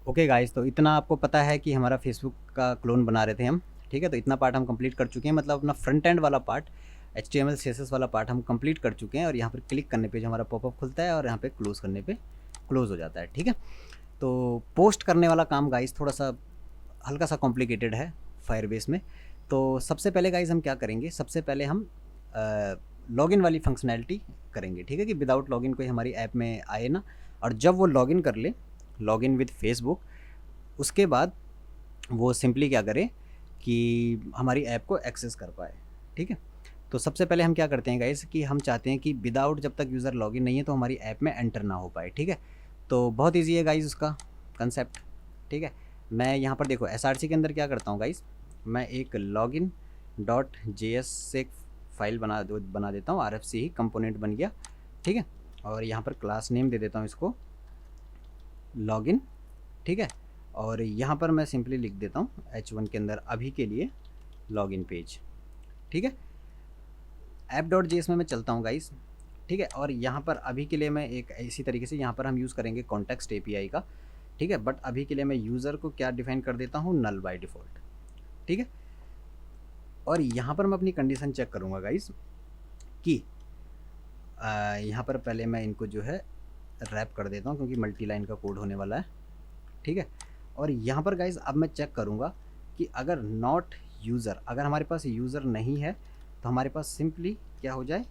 Okay guys, तो इतना आपको पता है कि हमारा फेसबुक का क्लोन बना रहे थे हम। ठीक है, तो इतना पार्ट हम कंप्लीट कर चुके हैं, मतलब अपना फ्रंट एंड वाला पार्ट HTML CSS वाला पार्ट हम कंप्लीट कर चुके हैं। और यहाँ पर क्लिक करने पे जो हमारा पॉपअप खुलता है और यहाँ पे क्लोज़ करने पे क्लोज़ हो जाता है। ठीक है, तो पोस्ट करने वाला काम गाइस थोड़ा सा हल्का सा कॉम्प्लिकेटेड है फायरबेस में। तो सबसे पहले गाइस हम क्या करेंगे, सबसे पहले हम लॉगिन वाली फंक्शनैलिटी करेंगे। ठीक है, कि विदाउट लॉगिन कोई हमारी ऐप में आए ना, और जब वो लॉगिन कर ले, लॉगिन विद फेसबुक, उसके बाद वो सिंपली क्या करे कि हमारी ऐप को एक्सेस कर पाए। ठीक है, तो सबसे पहले हम क्या करते हैं गाइस कि हम चाहते हैं कि विदाउट, जब तक यूज़र लॉगिन नहीं है तो हमारी ऐप में एंटर ना हो पाए। ठीक है, तो बहुत ईजी है गाइस उसका कंसेप्ट। ठीक है, मैं यहाँ पर देखो SRC के अंदर क्या करता हूँ गाइस, मैं एक लॉगिन डॉट JS से एक फाइल बना देता हूँ। RFC ही कंपोनेंट बन गया। ठीक है, और यहाँ पर क्लास नेम दे देता हूँ इसको लॉगिन। ठीक है, और यहाँ पर मैं सिंपली लिख देता हूँ H1 के अंदर अभी के लिए लॉगिन पेज। ठीक है, app.js में मैं चलता हूँ गाइस। ठीक है, और यहाँ पर अभी के लिए मैं एक इसी तरीके से यहाँ पर हम यूज़ करेंगे कॉन्टेक्स्ट API का। ठीक है, बट अभी के लिए मैं यूज़र को क्या डिफाइन कर देता हूँ, नल बाय डिफ़ॉल्ट। ठीक है, और यहाँ पर मैं अपनी कंडीशन चेक करूँगा गाइस कि यहाँ पर पहले मैं इनको जो है रैप कर देता हूँ क्योंकि मल्टी लाइन का कोड होने वाला है। ठीक है, और यहाँ पर गाइस अब मैं चेक करूँगा कि अगर नॉट यूज़र, अगर हमारे पास यूज़र नहीं है तो हमारे पास सिंपली क्या हो जाए,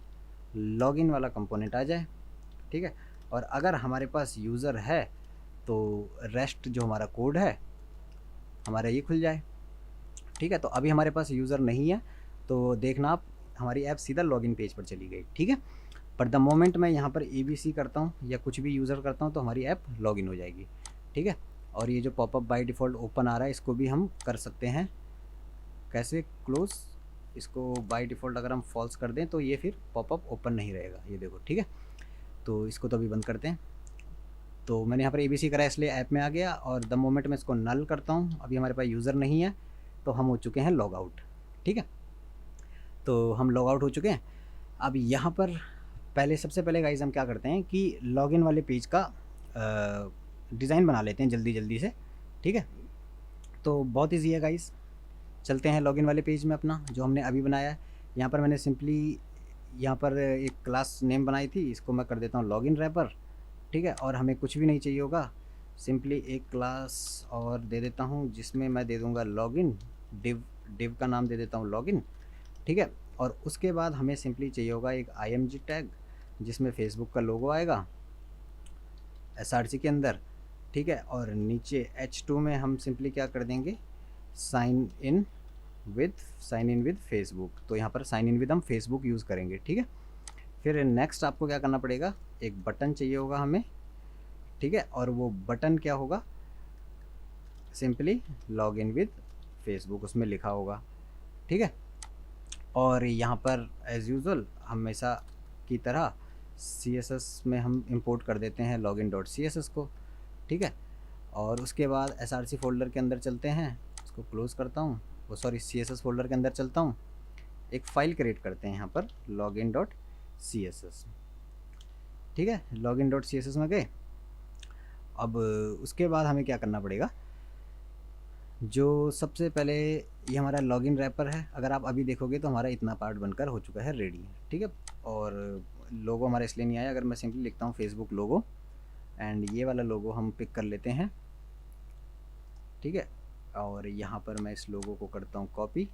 लॉगिन वाला कंपोनेंट आ जाए। ठीक है, और अगर हमारे पास यूज़र है तो रेस्ट जो हमारा कोड है हमारा ये खुल जाए। ठीक है, तो अभी हमारे पास यूज़र नहीं है तो देखना आप, हमारी ऐप सीधा लॉगिन पेज पर चली गई। ठीक है, पर द मोमेंट मैं यहाँ पर ABC करता हूँ या कुछ भी यूज़र करता हूँ तो हमारी ऐप लॉगिन हो जाएगी। ठीक है, और ये जो पॉपअप बाय डिफ़ॉल्ट ओपन आ रहा है इसको भी हम कर सकते हैं कैसे, क्लोज़। इसको बाय डिफ़ॉल्ट अगर हम फॉल्स कर दें तो ये फिर पॉपअप ओपन नहीं रहेगा, ये देखो। ठीक है, तो इसको तो अभी बंद करते हैं। तो मैंने यहाँ पर ABC करा इसलिए ऐप में आ गया, और द मोमेंट मैं इसको नल करता हूँ, अभी हमारे पास यूज़र नहीं है तो हम हो चुके हैं लॉग आउट। ठीक है, तो हम लॉग आउट हो चुके हैं। अब यहाँ पर सबसे पहले गाइस हम क्या करते हैं कि लॉगिन वाले पेज का डिज़ाइन बना लेते हैं जल्दी जल्दी से। ठीक है, तो बहुत ईजी है गाइस, चलते हैं लॉगिन वाले पेज में अपना जो हमने अभी बनाया है। यहाँ पर मैंने सिंपली यहाँ पर एक क्लास नेम बनाई थी, इसको मैं कर देता हूँ लॉगिन रैपर। ठीक है, और हमें कुछ भी नहीं चाहिए होगा, सिंपली एक क्लास और दे देता हूँ जिसमें मैं दे दूँगा लॉगिन, डिव का नाम दे देता हूँ लॉगिन। ठीक है, और उसके बाद हमें सिंपली चाहिए होगा एक IMG टैग जिसमें फेसबुक का लोगो आएगा SRC के अंदर। ठीक है, और नीचे H2 में हम सिंपली क्या कर देंगे, साइन इन विद फेसबुक। तो यहाँ पर साइन इन विद हम फेसबुक यूज़ करेंगे। ठीक है, फिर नेक्स्ट आपको क्या करना पड़ेगा, एक बटन चाहिए होगा हमें। ठीक है, और वो बटन क्या होगा, simply log in with Facebook उसमें लिखा होगा। ठीक है, और यहाँ पर एज़ यूज़ुअल हमेशा की तरह CSS में हम इंपोर्ट कर देते हैं login.css को। ठीक है, और उसके बाद SRC फोल्डर के अंदर चलते हैं, इसको क्लोज़ करता हूँ, वो सॉरी CSS फोल्डर के अंदर चलता हूँ, एक फ़ाइल क्रिएट करते हैं यहाँ पर login.css। ठीक है, login.css में गए। अब उसके बाद हमें क्या करना पड़ेगा, जो सबसे पहले ये हमारा लॉगिन रैपर है, अगर आप अभी देखोगे तो हमारा इतना पार्ट बनकर हो चुका है रेडी। ठीक है, और लोगो हमारा इसलिए नहीं आया, अगर मैं सिंपली लिखता हूँ फेसबुक लोगो एंड ये वाला लोगो हम पिक कर लेते हैं। ठीक है, और यहाँ पर मैं इस लोगो को करता हूँ कॉपी,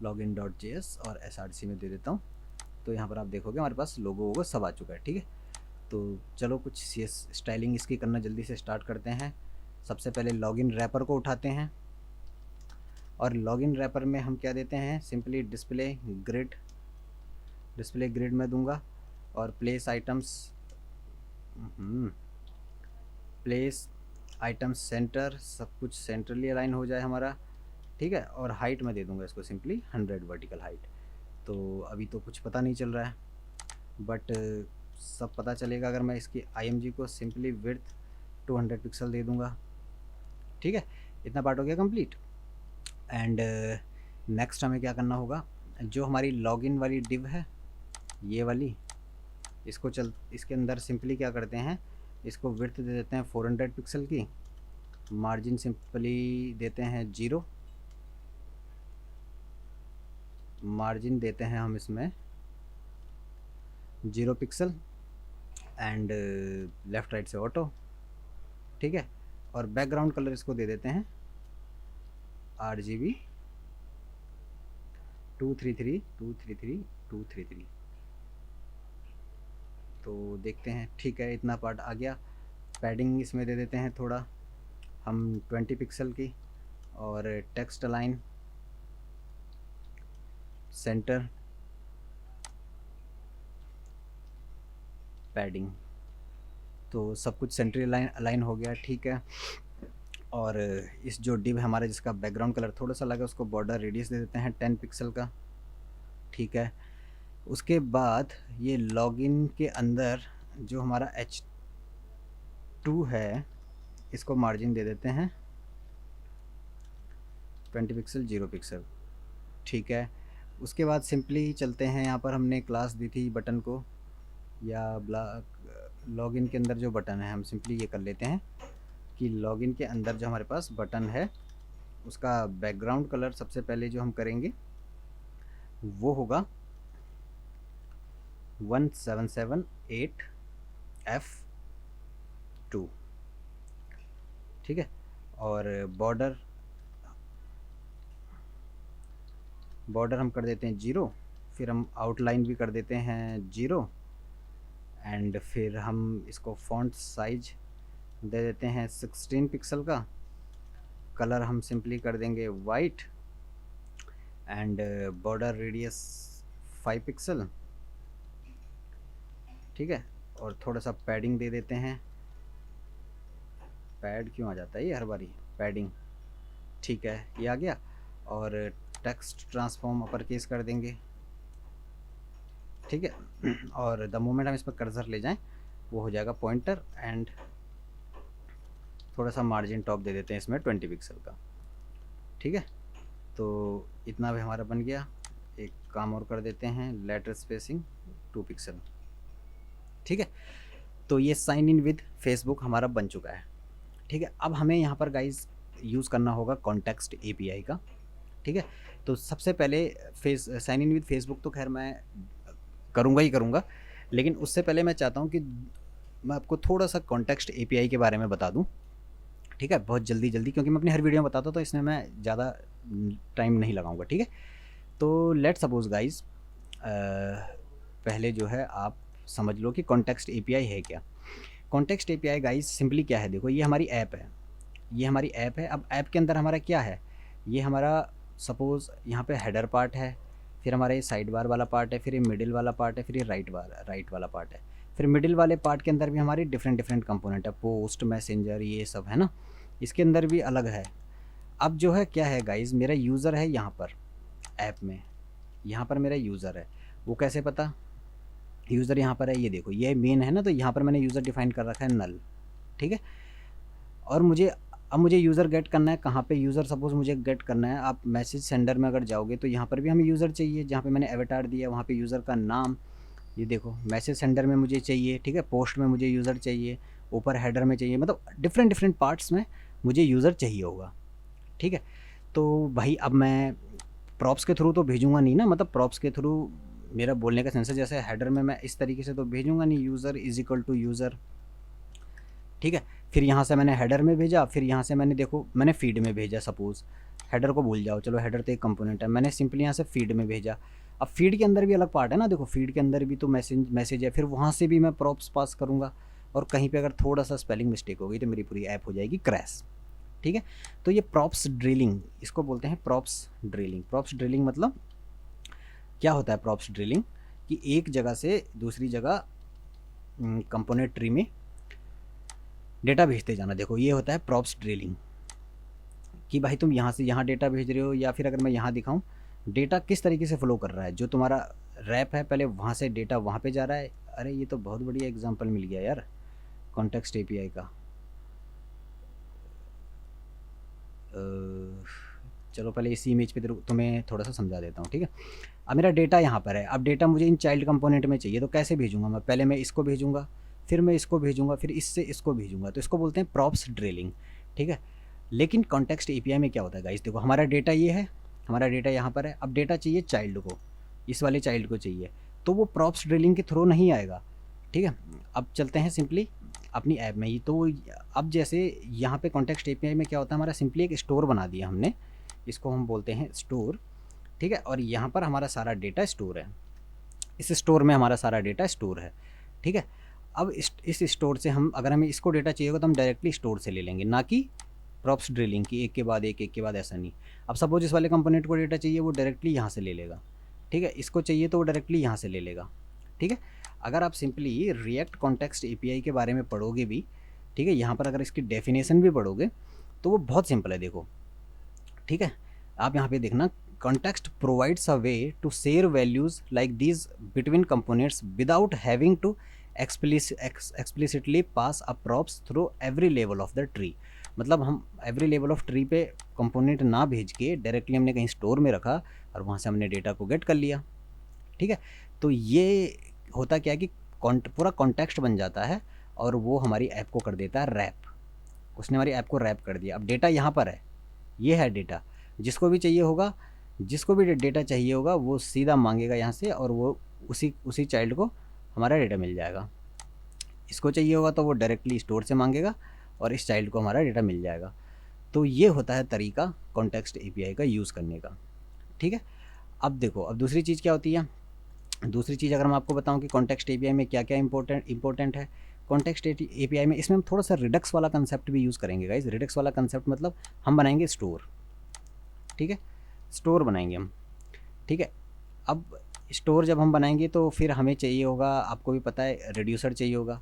login.js और SRC में दे देता हूँ। तो यहाँ पर आप देखोगे हमारे पास लोगो सब आ चुका है। ठीक है, तो चलो कुछ स्टाइलिंग इसकी करना जल्दी से स्टार्ट करते हैं। सबसे पहले लॉगिन रैपर को उठाते हैं, और लॉगिन रैपर में हम क्या देते हैं, सिंपली डिस्प्ले ग्रिड में दूंगा, और प्लेस आइटम्स सेंटर, सब कुछ सेंट्रली अलाइन हो जाए हमारा। ठीक है, और हाइट में दे दूंगा इसको सिंपली 100 वर्टिकल हाइट। तो अभी तो कुछ पता नहीं चल रहा है, बट सब पता चलेगा अगर मैं इसकी IMG को सिंपली विड्थ 200 पिक्सल दे दूंगा। ठीक है, इतना पार्ट हो गया कंप्लीट। एंड नेक्स्ट हमें क्या करना होगा, जो हमारी लॉगिन वाली डिव है ये वाली, इसके अंदर सिंपली क्या करते हैं, इसको विड्थ दे देते हैं 400 पिक्सल की, मार्जिन सिंपली देते हैं 0, मार्जिन देते हैं हम इसमें 0 पिक्सल एंड लेफ़्ट राइट से ऑटो, ठीक है। और बैकग्राउंड कलर इसको दे देते हैं RGB 233 तो देखते हैं, ठीक है, इतना पार्ट आ गया। पैडिंग इसमें दे देते हैं थोड़ा हम 20 पिक्सल की, और टेक्स्ट अलाइन सेंटर पैडिंग, तो सब कुछ सेंट्री अलाइन हो गया, ठीक है। और इस जो डिव हमारा जिसका बैकग्राउंड कलर थोड़ा सा लगा, उसको बॉर्डर रेडियस दे देते हैं 10 पिक्सल का, ठीक है। उसके बाद ये लॉगिन के अंदर जो हमारा H2 है, इसको मार्जिन दे देते हैं 20 पिक्सल 0 पिक्सल, ठीक है। उसके बाद सिंपली चलते हैं, यहाँ पर हमने क्लास दी थी बटन को, या लॉगिन के अंदर जो बटन है, हम सिंपली ये कर लेते हैं कि लॉगिन के अंदर जो हमारे पास बटन है, उसका बैकग्राउंड कलर सबसे पहले जो हम करेंगे वो होगा 1778F2, ठीक है। और बॉर्डर हम कर देते हैं 0, फिर हम आउटलाइन भी कर देते हैं 0, एंड फिर हम इसको फॉन्ट साइज दे देते हैं 16 पिक्सल का, कलर हम सिंपली कर देंगे white, and border radius 5 pixel, ठीक है। और थोड़ा सा पैडिंग दे देते हैं, पैड क्यों आ जाता है ये हर बारी, पैडिंग, ठीक है, ये आ गया। और टेक्स्ट ट्रांसफॉर्म अपर केस कर देंगे, ठीक है। और द मोमेंट हम इस पर कर्सर ले जाएं, वो हो जाएगा पॉइंटर, एंड थोड़ा सा मार्जिन टॉप दे देते हैं इसमें 20 पिक्सल का, ठीक है। तो इतना भी हमारा बन गया। एक काम और कर देते हैं, लेटर स्पेसिंग 2 पिक्सल, ठीक है। तो ये साइन इन विद फेसबुक हमारा बन चुका है, ठीक है। अब हमें यहाँ पर गाइज यूज़ करना होगा कॉन्टेक्स्ट API का, ठीक है। तो सबसे पहले साइन इन विद फेसबुक तो खैर मैं करूँगा ही करूँगा, लेकिन उससे पहले मैं चाहता हूँ कि मैं आपको थोड़ा सा कॉन्टेक्स्ट API के बारे में बता दूँ, ठीक है, बहुत जल्दी, क्योंकि मैं अपनी हर वीडियो में बताता हूँ, तो इसमें मैं ज़्यादा टाइम नहीं लगाऊंगा, ठीक है। तो लेट सपोज गाइज, पहले जो है आप समझ लो कि कॉन्टेक्स्ट API है क्या। कॉन्टेक्स्ट API गाइज सिंपली क्या है, देखो ये हमारी ऐप है, ये हमारी ऐप है। अब ऐप के अंदर हमारा क्या है, ये हमारा सपोज़ यहाँ पे हेडर पार्ट है, फिर हमारा ये साइड बार वाला पार्ट है, फिर ये मिडिल वाला पार्ट है, फिर ये राइट वाला पार्ट है। फिर मिडिल वाले पार्ट के अंदर भी हमारी डिफरेंट कंपोनेंट है, पोस्ट, मैसेंजर, ये सब है ना, इसके अंदर भी अलग है। अब जो है क्या है गाइज, मेरा यूज़र है यहाँ पर ऐप में, यहाँ पर मेरा यूज़र है, वो कैसे पता, यूज़र यहाँ पर है, ये देखो ये मेन है ना, तो यहाँ पर मैंने यूज़र डिफाइन कर रखा है नल, ठीक है। और अब मुझे यूज़र गेट करना है, कहाँ पे यूज़र सपोज़ मुझे गेट करना है, आप मैसेज सेंडर में अगर जाओगे तो यहाँ पर भी हमें यूज़र चाहिए, जहाँ पे मैंने एवेटार दिया वहाँ पे यूज़र का नाम, ये देखो मैसेज सेंडर में मुझे चाहिए, ठीक है, पोस्ट में मुझे यूज़र चाहिए, ऊपर हेडर में चाहिए, मतलब डिफरेंट पार्ट्स में मुझे यूज़र चाहिए होगा, ठीक है। तो भाई अब मैं प्रॉप्स के थ्रू तो भेजूँगा नहीं ना, मतलब प्रॉप्स के थ्रू मेरा बोलने का सेंस है, जैसे हेडर में मैं इस तरीके से तो भेजूँगा नहीं, user is equal to user, ठीक है। फिर यहाँ से मैंने हेडर में भेजा, फिर यहाँ से मैंने देखो मैंने फीड में भेजा, सपोज़ हेडर को भूल जाओ, चलो हेडर तो एक कंपोनेंट है, मैंने सिंपली यहाँ से फीड में भेजा। अब फीड के अंदर भी अलग पार्ट है ना, देखो फीड के अंदर भी तो मैसेज है, फिर वहाँ से भी मैं प्रॉप्स पास करूँगा, और कहीं पे अगर थोड़ा सा स्पेलिंग मिस्टेक हो गई तो मेरी पूरी ऐप हो जाएगी क्रैश, ठीक है। तो ये प्रॉप्स ड्रिलिंग, इसको बोलते हैं प्रॉप्स ड्रिलिंग। प्रॉप्स ड्रिलिंग मतलब क्या होता है, प्रॉप्स ड्रिलिंग कि एक जगह से दूसरी जगह कंपोनेंट ट्री में डेटा भेजते जाना, देखो ये होता है प्रॉप्स ड्रिलिंग, कि भाई तुम यहाँ से यहाँ डेटा भेज रहे हो, या फिर अगर मैं यहाँ दिखाऊँ डेटा किस तरीके से फ्लो कर रहा है, जो तुम्हारा रैप है पहले वहाँ से डेटा वहाँ पे जा रहा है। अरे ये तो बहुत बढ़िया एग्जांपल मिल गया यार कॉन्टेक्स्ट API का। चलो पहले इसी इमेज पे तुम्हें थोड़ा सा समझा देता हूँ, ठीक है। अब मेरा डेटा यहाँ पर है, अब डेटा मुझे इन चाइल्ड कंपोनेंट में चाहिए, तो कैसे भेजूँगा मैं, पहले मैं इसको भेजूँगा, फिर मैं इसको भेजूँगा, फिर इससे इसको भेजूँगा, तो इसको बोलते हैं प्रॉप्स ड्रिलिंग, ठीक है। लेकिन कॉन्टेक्स्ट एपीआई में क्या होता है गाइस, देखो हमारा डेटा ये है, हमारा डेटा यहाँ पर है, अब डेटा चाहिए चाइल्ड को, इस वाले चाइल्ड को चाहिए, तो वो प्रॉप्स ड्रिलिंग के थ्रू नहीं आएगा, ठीक है। अब चलते हैं सिंपली अपनी ऐप में ही। तो अब जैसे यहाँ पे कॉन्टेक्स्ट एपीआई में क्या होता है, हमारा सिंपली एक स्टोर बना दिया हमने, इसको हम बोलते हैं स्टोर, ठीक है। और यहाँ पर हमारा सारा डेटा स्टोर है, इस स्टोर में हमारा सारा डेटा स्टोर है, ठीक है। अब इस स्टोर से हम, अगर हमें इसको डेटा चाहिए होगा तो हम डायरेक्टली स्टोर से ले लेंगे, ना कि प्रॉप्स ड्रिलिंग की एक के बाद एक के बाद, ऐसा नहीं। अब सपोज इस वाले कंपोनेंट को डेटा चाहिए, वो डायरेक्टली यहाँ से ले लेगा, ठीक है। इसको चाहिए तो वो डायरेक्टली यहाँ से ले लेगा, ठीक है। अगर आप सिंपली रिएक्ट कॉन्टेक्स्ट एपीआई के बारे में पढ़ोगे भी, ठीक है, यहाँ पर अगर इसकी डेफिनेशन भी पढ़ोगे तो वो बहुत सिंपल है, देखो, ठीक है। आप यहाँ पे देखना, context provides a way to share values like these between components without having to explicitly pass a props through every level of the tree। मतलब हम एवरी लेवल ऑफ ट्री पे कंपोनेंट ना भेज के डायरेक्टली हमने कहीं स्टोर में रखा और वहाँ से हमने डेटा को गेट कर लिया, ठीक है। तो ये होता क्या है कि पूरा कॉन्टेक्स्ट बन जाता है और वो हमारी ऐप को कर देता है रैप, उसने हमारी ऐप को रैप कर दिया। अब डेटा यहाँ पर है, ये है डेटा, जिसको भी चाहिए होगा, जिसको भी डेटा चाहिए होगा वो सीधा मांगेगा यहाँ से, और वो उसी चाइल्ड को हमारा डेटा मिल जाएगा। इसको चाहिए होगा तो वो डायरेक्टली स्टोर से मांगेगा और इस चाइल्ड को हमारा डेटा मिल जाएगा। तो ये होता है तरीका कॉन्टेक्स्ट एपीआई का यूज़ करने का, ठीक है। अब देखो, अब दूसरी चीज़ क्या होती है, दूसरी चीज़ अगर मैं आपको बताऊं कि कॉन्टेक्स्ट एपीआई में क्या क्या इंपॉर्टेंट है कॉन्टेक्स्ट एपीआई में, इसमें हम थोड़ा सा रिडक्स वाला कंसेप्ट भी यूज़ करेंगे गाइज। रिडक्स वाला कंसेप्ट मतलब हम बनाएंगे स्टोर, ठीक है, स्टोर बनाएंगे हम, ठीक है। अब स्टोर जब हम बनाएंगे तो फिर हमें चाहिए होगा, आपको भी पता है, रिड्यूसर चाहिए होगा,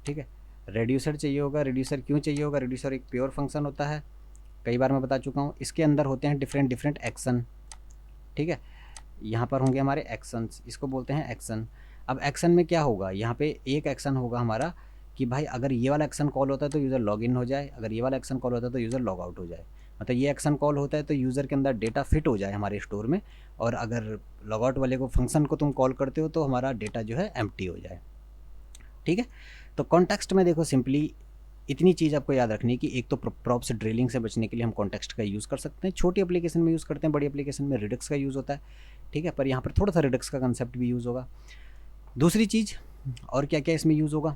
ठीक है। रिड्यूसर चाहिए होगा, रिड्यूसर क्यों चाहिए होगा, रिड्यूसर एक प्योर फंक्शन होता है, कई बार मैं बता चुका हूँ। इसके अंदर होते हैं डिफरेंट एक्शन, ठीक है। यहाँ पर होंगे हमारे एक्शंस, इसको बोलते हैं एक्शन। अब एक्शन में क्या होगा, यहाँ पे एक एक्शन होगा हमारा कि भाई अगर ये वाला एक्शन कॉल होता है तो यूज़र लॉग इन हो जाए, अगर ये वाला एक्शन कॉल होता है तो यूज़र लॉग आउट हो जाए। मतलब ये एक्शन कॉल होता है तो यूज़र के अंदर डेटा फिट हो जाए हमारे स्टोर में, और अगर लॉग आउट वाले को फंक्शन को तुम कॉल करते हो तो हमारा डेटा जो है एम्प्टी हो जाए, ठीक है। तो कॉन्टेक्स्ट में देखो सिंपली इतनी चीज़ आपको याद रखनी है कि एक तो प्रॉप्स ड्रिलिंग से बचने के लिए हम कॉन्टेक्स्ट का यूज़ कर सकते हैं, छोटी एप्लीकेशन में यूज़ करते हैं, बड़ी एप्लीकेशन में रिडक्स का यूज़ होता है, ठीक है। पर यहाँ पर थोड़ा सा रिडक्स का कंसेप्ट भी यूज़ होगा। दूसरी चीज़ और क्या क्या इसमें यूज़ होगा,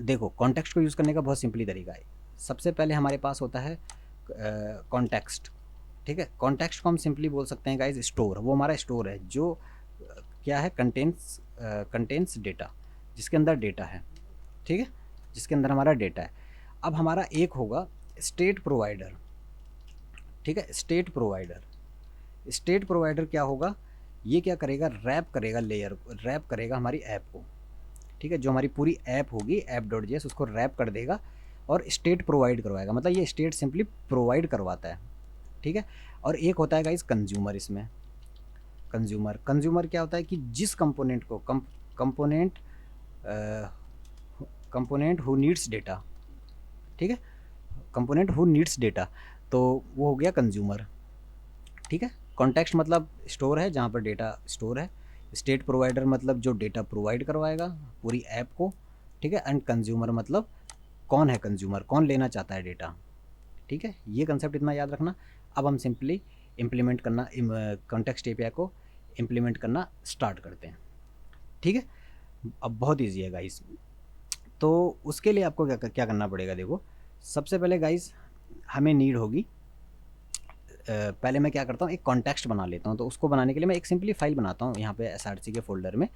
देखो कॉन्टेक्स्ट को यूज़ करने का बहुत सिंपली तरीका है। सबसे पहले हमारे पास होता है कॉन्टेक्स्ट, ठीक है। कॉन्टेक्स्ट को हम सिंपली बोल सकते हैं गाइज स्टोर, वो हमारा स्टोर है जो क्या है, कंटेंट्स डेटा, जिसके अंदर डेटा है, ठीक है, जिसके अंदर हमारा डेटा है। अब हमारा एक होगा स्टेट प्रोवाइडर, ठीक है। स्टेट प्रोवाइडर क्या होगा, ये क्या करेगा, रैप करेगा लेयर, रैप करेगा हमारी ऐप को, ठीक है। जो हमारी पूरी ऐप होगी app.js उसको रैप कर देगा और स्टेट प्रोवाइड करवाएगा, मतलब ये स्टेट सिंपली प्रोवाइड करवाता है, ठीक है। और एक होता है गाइस कंज्यूमर, इसमें कंज्यूमर क्या होता है कि जिस कंपोनेंट को कंपोनेंट हु नीड्स डेटा, ठीक है, कंपोनेंट हु नीड्स डेटा, तो वो हो गया कंज्यूमर, ठीक है। कॉन्टेक्स्ट मतलब स्टोर है जहाँ पर डेटा स्टोर है, स्टेट प्रोवाइडर मतलब जो डेटा प्रोवाइड करवाएगा पूरी ऐप को, ठीक है। एंड कंज्यूमर मतलब कौन है कंज्यूमर, कौन लेना चाहता है डेटा, ठीक है। ये कंसेप्ट इतना याद रखना। अब हम सिंपली इम्प्लीमेंट करना, कॉन्टेक्स्ट एपीआई को इम्प्लीमेंट करना स्टार्ट करते हैं, ठीक है। अब बहुत ईजी है गाइस। तो उसके लिए आपको क्या करना पड़ेगा, देखो सबसे पहले गाइस हमें नीड होगी, पहले मैं क्या करता हूँ, एक कॉन्टेक्स्ट बना लेता हूँ। तो उसको बनाने के लिए मैं एक सिंपली फाइल बनाता हूँ यहाँ पे src के फोल्डर में,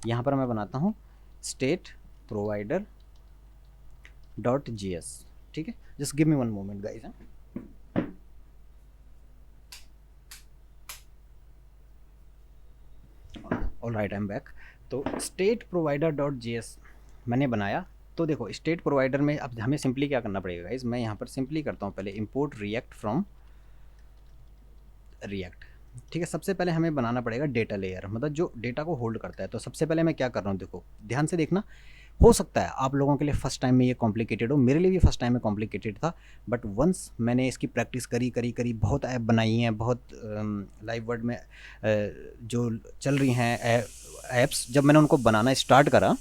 यहाँ पर मैं बनाता हूँ स्टेट प्रोवाइडर .js, ठीक है। Just give me one moment guys. All right, I am back. तो स्टेट प्रोवाइडर .js मैंने बनाया। तो देखो स्टेट प्रोवाइडर में अब हमें सिंपली क्या करना पड़ेगा गाइस, मैं यहाँ पर सिंपली करता हूँ पहले इंपोर्ट रिएक्ट फ्रॉम रिएक्ट, ठीक है। सबसे पहले हमें बनाना पड़ेगा डेटा लेयर, मतलब जो डेटा को होल्ड करता है। तो सबसे पहले मैं क्या कर रहा हूँ, देखो ध्यान से देखना, हो सकता है आप लोगों के लिए फर्स्ट टाइम में ये कॉम्प्लिकेटेड हो, मेरे लिए भी फर्स्ट टाइम में कॉम्प्लिकेटेड था, बट वंस मैंने इसकी प्रैक्टिस करी, बहुत ऐप बनाई हैं, बहुत लाइव वर्ल्ड में जो चल रही हैं ऐप्स, जब मैंने उनको बनाना स्टार्ट करा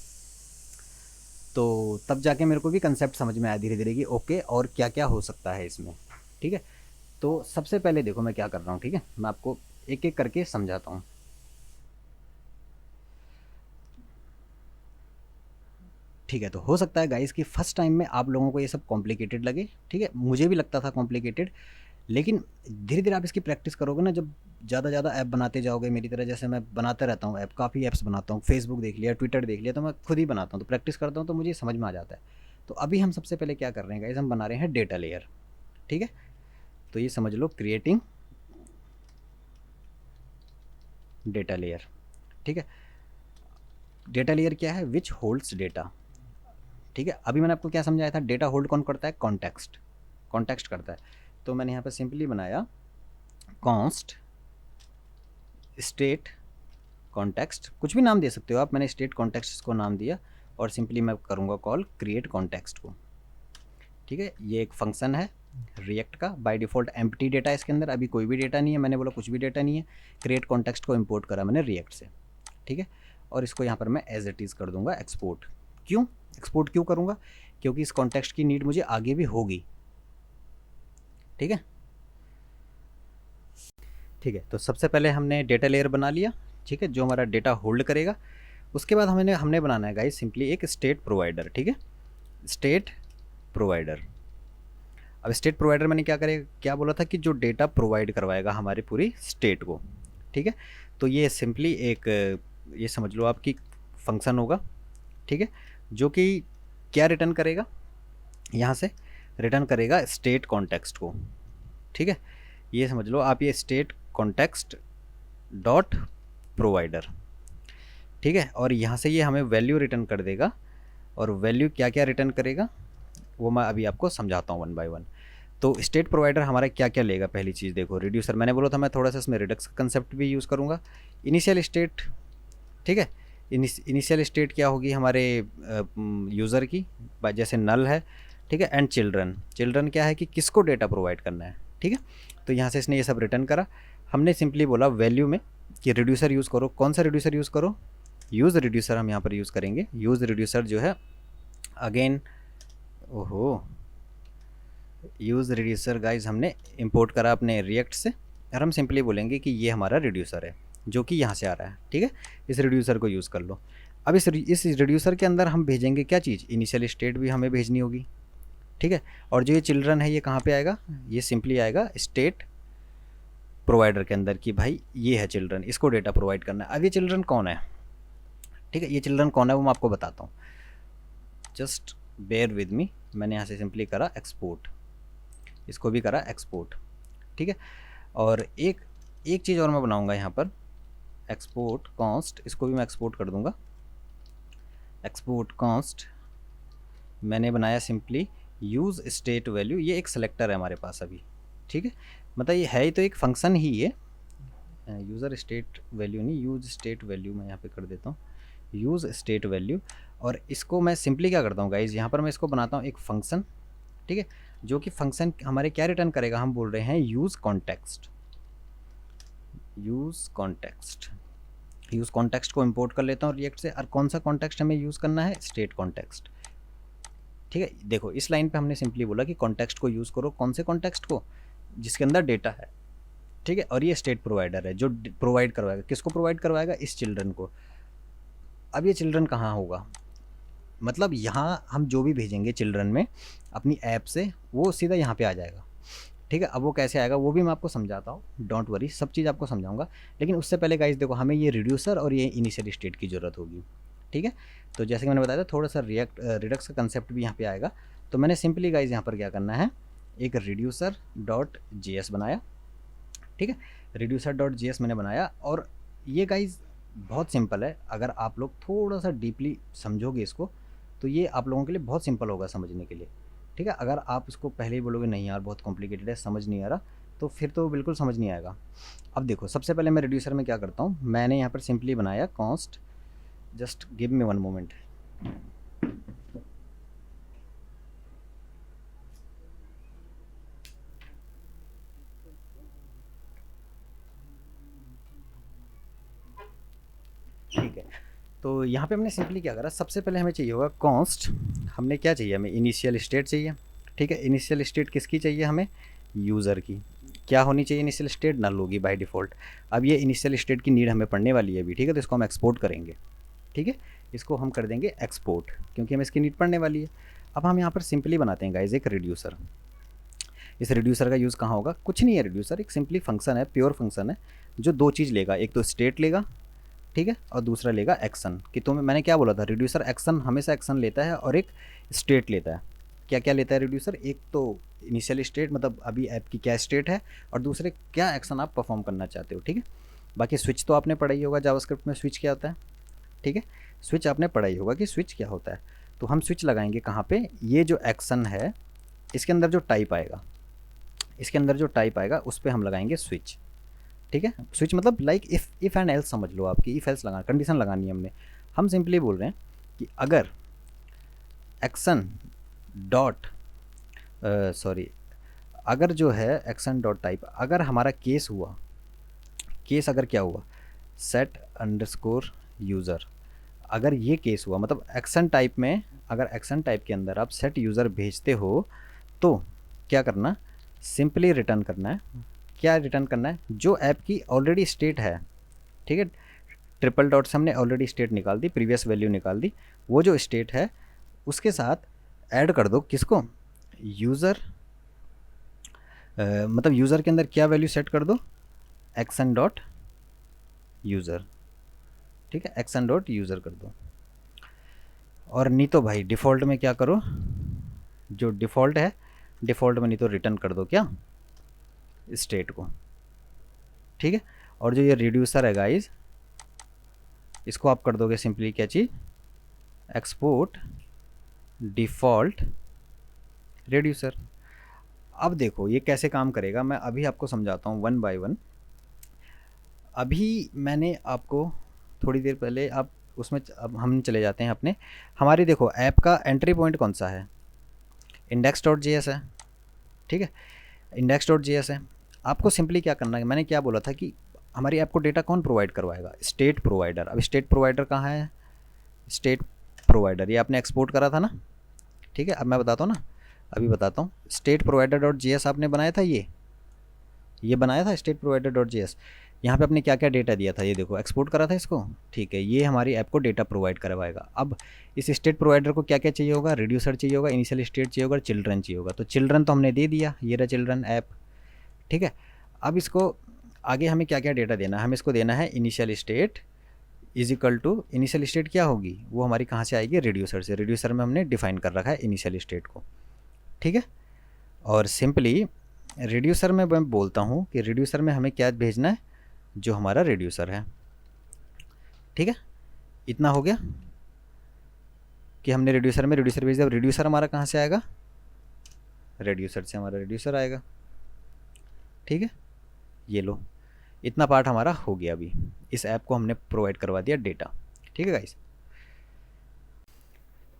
तो तब जाके मेरे को भी कंसेप्ट समझ में आया धीरे धीरे कि ओके और क्या क्या हो सकता है इसमें। ठीक है, तो सबसे पहले देखो मैं क्या कर रहा हूँ। ठीक है, मैं आपको एक एक करके समझाता हूँ। ठीक है, तो हो सकता है गाइस कि फर्स्ट टाइम में आप लोगों को ये सब कॉम्प्लिकेटेड लगे। ठीक है, मुझे भी लगता था कॉम्प्लिकेटेड, लेकिन धीरे धीरे आप इसकी प्रैक्टिस करोगे ना, जब ज़्यादा ज़्यादा ऐप बनाते जाओगे मेरी तरह, जैसे मैं बनाता रहता हूँ ऐप, काफ़ी ऐप्स बनाता हूँ, फेसबुक देख लिया, ट्विटर देख लिया, तो मैं खुद ही बनाता हूँ, तो प्रैक्टिस करता हूँ तो मुझे समझ में आ जाता है। तो अभी हम सबसे पहले क्या कर रहे हैं गाइस, हम बना रहे हैं डेटा लेयर। ठीक है, तो ये समझ लो क्रिएटिंग डेटा लेयर। ठीक है, डेटा लेयर क्या है, विच होल्ड्स डेटा। ठीक है, अभी मैंने आपको क्या समझाया था, डेटा होल्ड कौन करता है, कॉन्टेक्स्ट, कॉन्टेक्स्ट करता है। तो मैंने यहाँ पर सिंपली बनाया कॉन्स्ट स्टेट कॉन्टेक्स्ट, कुछ भी नाम दे सकते हो आप, मैंने स्टेट कॉन्टेक्स्ट इसको नाम दिया, और सिंपली मैं करूँगा कॉल क्रिएट कॉन्टेक्स्ट को। ठीक है, ये एक फंक्शन है रिएक्ट का, बाय डिफ़ॉल्ट एम्प्टी डेटा है इसके अंदर, अभी कोई भी डेटा नहीं है, मैंने बोला कुछ भी डेटा नहीं है, क्रिएट कॉन्टेक्स्ट को इंपोर्ट करा मैंने रिएक्ट से। ठीक है, और इसको यहाँ पर मैं एज इट इज़ कर दूंगा एक्सपोर्ट। क्यों एक्सपोर्ट क्यों करूँगा, क्योंकि इस कॉन्टेक्स्ट की नीड मुझे आगे भी होगी। ठीक है, ठीक है, तो सबसे पहले हमने डेटा लेयर बना लिया। ठीक है, जो हमारा डेटा होल्ड करेगा। उसके बाद हमने बनाना है गाइस सिंपली एक स्टेट प्रोवाइडर। ठीक है, स्टेट प्रोवाइडर। अब स्टेट प्रोवाइडर मैंने क्या बोला था कि जो डेटा प्रोवाइड करवाएगा हमारी पूरी स्टेट को। ठीक है, तो ये सिंपली एक, ये समझ लो आपकी फंक्शन होगा। ठीक है, जो कि क्या रिटर्न करेगा, यहाँ से रिटर्न करेगा स्टेट कॉन्टेक्स्ट को। ठीक है, ये समझ लो आप, ये स्टेट कॉन्टेक्स्ट डॉट प्रोवाइडर। ठीक है, और यहाँ से ये हमें वैल्यू रिटर्न कर देगा, और वैल्यू क्या क्या रिटर्न करेगा वो मैं अभी आपको समझाता हूँ वन बाय वन। तो स्टेट प्रोवाइडर हमारा क्या क्या लेगा, पहली चीज़ देखो रिड्यूसर, मैंने बोला था मैं थोड़ा सा इसमें रिडक्स का कंसेप्ट भी यूज़ करूँगा। इनिशियल स्टेट, ठीक है, इनिशियल स्टेट क्या होगी हमारे यूज़र की, जैसे नल है। ठीक है, एंड चिल्ड्रन, चिल्ड्रन क्या है कि किसको डेटा प्रोवाइड करना है। ठीक है, तो यहाँ से इसने ये सब रिटर्न करा। हमने सिंपली बोला वैल्यू में कि रिड्यूसर यूज़ करो, कौन सा रिड्यूसर यूज़ करो, यूज़ रिड्यूसर हम यहाँ पर यूज़ करेंगे। यूज़ रिड्यूसर जो है अगेन, ओहो, यूज़ रिड्यूसर गाइज हमने इंपोर्ट करा अपने रिएक्ट से, और हम सिंपली बोलेंगे कि ये हमारा रिड्यूसर है जो कि यहाँ से आ रहा है। ठीक है, इस रिड्यूसर को यूज़ कर लो। अब इस रिड्यूसर के अंदर हम भेजेंगे क्या चीज़, इनिशियल स्टेट भी हमें भेजनी होगी। ठीक है, और जो ये चिल्ड्रन है ये कहाँ पे आएगा, ये सिंपली आएगा स्टेट प्रोवाइडर के अंदर कि भाई ये है चिल्ड्रन, इसको डेटा प्रोवाइड करना है। अब ये चिल्ड्रन कौन है, ठीक है, ये चिल्ड्रन कौन है वो मैं आपको बताता हूँ, जस्ट बेयर विद मी। मैंने यहाँ से सिंपली करा एक्सपोर्ट, इसको भी करा एक्सपोर्ट। ठीक है, और एक एक चीज़ और मैं बनाऊंगा यहाँ पर, एक्सपोर्ट कॉन्स्ट, इसको भी मैं एक्सपोर्ट कर दूंगा। एक्सपोर्ट कॉन्स्ट मैंने बनाया सिंपली यूज़ स्टेट वैल्यू, ये एक सेलेक्टर है हमारे पास अभी। ठीक है, मतलब ये है ही तो एक फंक्शन ही है, यूज़र स्टेट वैल्यू नहीं, यूज़ स्टेट वैल्यू मैं यहाँ पे कर देता हूँ, यूज़ स्टेट वैल्यू। और इसको मैं सिंपली क्या करता हूँ गाइज, यहाँ पर मैं इसको बनाता हूँ एक फंक्शन। ठीक है, जो कि फंक्शन हमारे क्या रिटर्न करेगा, हम बोल रहे हैं use context, use context. Use context को इंपोर्ट कर लेता हूँ रिएक्ट से, और कौन सा कॉन्टेक्स्ट हमें यूज़ करना है, स्टेट कॉन्टेक्स्ट। ठीक है, देखो इस लाइन पे हमने सिंपली बोला कि कॉन्टेक्स्ट को यूज़ करो, कौन से कॉन्टेक्स्ट को, जिसके अंदर डेटा है। ठीक है, और ये स्टेट प्रोवाइडर है जो प्रोवाइड करवाएगा, किसको प्रोवाइड करवाएगा, इस चिल्ड्रन को। अब ये चिल्ड्रन कहाँ होगा, मतलब यहाँ हम जो भी भेजेंगे चिल्ड्रन में अपनी ऐप से, वो सीधा यहाँ पे आ जाएगा। ठीक है, अब वो कैसे आएगा वो भी मैं आपको समझाता हूँ, डोंट वरी, सब चीज़ आपको समझाऊंगा। लेकिन उससे पहले गाइस देखो, हमें ये रिड्यूसर और ये इनिशियल स्टेट की ज़रूरत होगी। ठीक है, तो जैसे कि मैंने बताया था थोड़ा सा रिडक्स का कंसेप्ट भी यहाँ पे आएगा। तो मैंने सिंपली गाइस यहाँ पर क्या करना है, एक रिड्यूसर डॉट JS बनाया। ठीक है, रिड्यूसर डॉट JS मैंने बनाया, और ये गाइस बहुत सिंपल है, अगर आप लोग थोड़ा सा डीपली समझोगे इसको तो ये आप लोगों के लिए बहुत सिंपल होगा समझने के लिए। ठीक है, अगर आप इसको पहले ही बोलोगे नहीं यार बहुत कॉम्प्लिकेटेड है, समझ नहीं आ रहा, तो फिर तो बिल्कुल समझ नहीं आएगा। अब देखो सबसे पहले मैं रिड्यूसर में क्या करता हूँ, मैंने यहाँ पर सिंपली बनाया const, just give me one moment. ठीक है, तो यहाँ पे हमने सिंपली क्या करा, सबसे पहले हमें चाहिए होगा कॉन्स्ट, हमने क्या चाहिए, हमें इनिशियल स्टेट चाहिए। ठीक है, इनिशियल स्टेट किसकी चाहिए, हमें यूज़र की। क्या होनी चाहिए इनिशियल स्टेट, नल होगी बाय डिफ़ॉल्ट। अब ये इनिशियल स्टेट की नीड हमें पड़ने वाली है अभी, ठीक है, तो इसको हम एक्सपोर्ट करेंगे। ठीक है, इसको हम कर देंगे एक्सपोर्ट, क्योंकि हमें इसकी नीड पड़ने वाली है। अब हम यहाँ पर सिंपली बनाते हैं गाइज एक रिड्यूसर। इस रिड्यूसर का यूज़ कहाँ होगा, कुछ नहीं है, रिड्यूसर एक सिंपली फंक्शन है, प्योर फंक्शन है, जो दो चीज़ लेगा, एक तो स्टेट लेगा, ठीक है, और दूसरा लेगा एक्शन। कि तुम्हें मैंने क्या बोला था, रिड्यूसर एक्शन हमेशा एक्शन लेता है और एक स्टेट लेता है। क्या क्या लेता है रिड्यूसर, एक तो इनिशियल स्टेट, मतलब अभी ऐप की क्या स्टेट है, और दूसरे क्या एक्शन आप परफॉर्म करना चाहते हो। ठीक है, बाकी स्विच तो आपने पढ़ा ही होगा, जावास्क्रिप्ट में स्विच क्या होता है। ठीक है, स्विच आपने पढ़ा ही होगा कि स्विच क्या होता है। तो हम स्विच लगाएंगे कहाँ पे, ये जो एक्शन है इसके अंदर जो टाइप आएगा, इसके अंदर जो टाइप आएगा उस पर हम लगाएंगे स्विच। ठीक है, स्विच मतलब लाइक इफ़ एंड एल्स समझ लो, आपकी इफ़ एल्स लगा कंडीशन लगानी है हमने। हम सिंपली बोल रहे हैं कि अगर एक्शन डॉट सॉरी, अगर जो है एक्शन डॉट टाइप, अगर हमारा केस हुआ, केस अगर क्या हुआ, सेट अंडरस्कोर यूज़र, अगर ये केस हुआ, मतलब एक्शन टाइप में, अगर एक्शन टाइप के अंदर आप सेट यूज़र भेजते हो तो क्या करना, सिंपली रिटर्न करना है। क्या रिटर्न करना है, जो ऐप की ऑलरेडी स्टेट है। ठीक है, ट्रिपल डॉट से हमने ऑलरेडी स्टेट निकाल दी, प्रीवियस वैल्यू निकाल दी, वो जो स्टेट है उसके साथ ऐड कर दो किसको, यूज़र, मतलब यूज़र के अंदर क्या वैल्यू सेट कर दो, एक्शन डॉट यूज़र। ठीक है, एक्शन डॉट यूज़र कर दो। और नहीं तो भाई डिफ़ॉल्ट में क्या करो, जो डिफ़ॉल्ट है डिफ़ॉल्ट में नहीं तो रिटर्न कर दो क्या, स्टेट को। ठीक है, और जो ये रिड्यूसर है गाइस, इसको आप कर दोगे सिंपली क्या चीज़, एक्सपोर्ट डिफ़ॉल्ट रिड्यूसर। अब देखो ये कैसे काम करेगा, मैं अभी आपको समझाता हूँ वन बाय वन। अभी मैंने आपको थोड़ी देर पहले, आप उसमें अब हम चले जाते हैं अपने, हमारी देखो ऐप का एंट्री पॉइंट कौन सा है, इंडेक्स डॉट जे एस है। ठीक है, इंडेक्स डॉट जे एस है। आपको सिंपली क्या करना है, मैंने क्या बोला था कि हमारी ऐप को डेटा कौन प्रोवाइड करवाएगा, स्टेट प्रोवाइडर। अब स्टेट प्रोवाइडर कहाँ है, स्टेट प्रोवाइडर ये आपने एक्सपोर्ट करा था ना। ठीक है, अब मैं बताता हूँ ना, अभी बताता हूँ, state provider dot G S आपने बनाया था, ये बनाया था state provider dot G S. यहाँ पर आपने क्या क्या डेटा दिया था, ये देखो एक्सपोर्ट करा था इसको। ठीक है, ये हमारी ऐप को डेटा प्रोवाइड करवाएगा। अब इस स्टेट प्रोवाइडर को क्या क्या चाहिए होगा, रिड्यूसर चाहिए होगा, इनिशियल स्टेट चाहिए होगा, चिल्ड्रन चाहिए होगा। तो चिल्ड्रन तो हमने दे दिया, ये रहा चिल्ड्रन ऐप। ठीक है, अब इसको आगे हमें क्या क्या डेटा देना है, हमें इसको देना है initial state is equal to, initial state क्या होगी, वो हमारी कहाँ से आएगी, रिड्यूसर से। रिड्यूसर में हमने डिफाइन कर रखा है इनिशियल स्टेट को। ठीक है, और सिंपली रिड्यूसर में मैं बोलता हूँ कि रिड्यूसर में हमें क्या भेजना है, जो हमारा रिड्यूसर है। ठीक है, इतना हो गया कि हमने रिड्यूसर में रिड्यूसर भेज दिया। रिड्यूसर हमारा कहाँ से आएगा, रिड्यूसर से हमारा रिड्यूसर आएगा। ठीक है, ये लो, इतना पार्ट हमारा हो गया। अभी इस ऐप को हमने प्रोवाइड करवा दिया डेटा। ठीक है गाइस,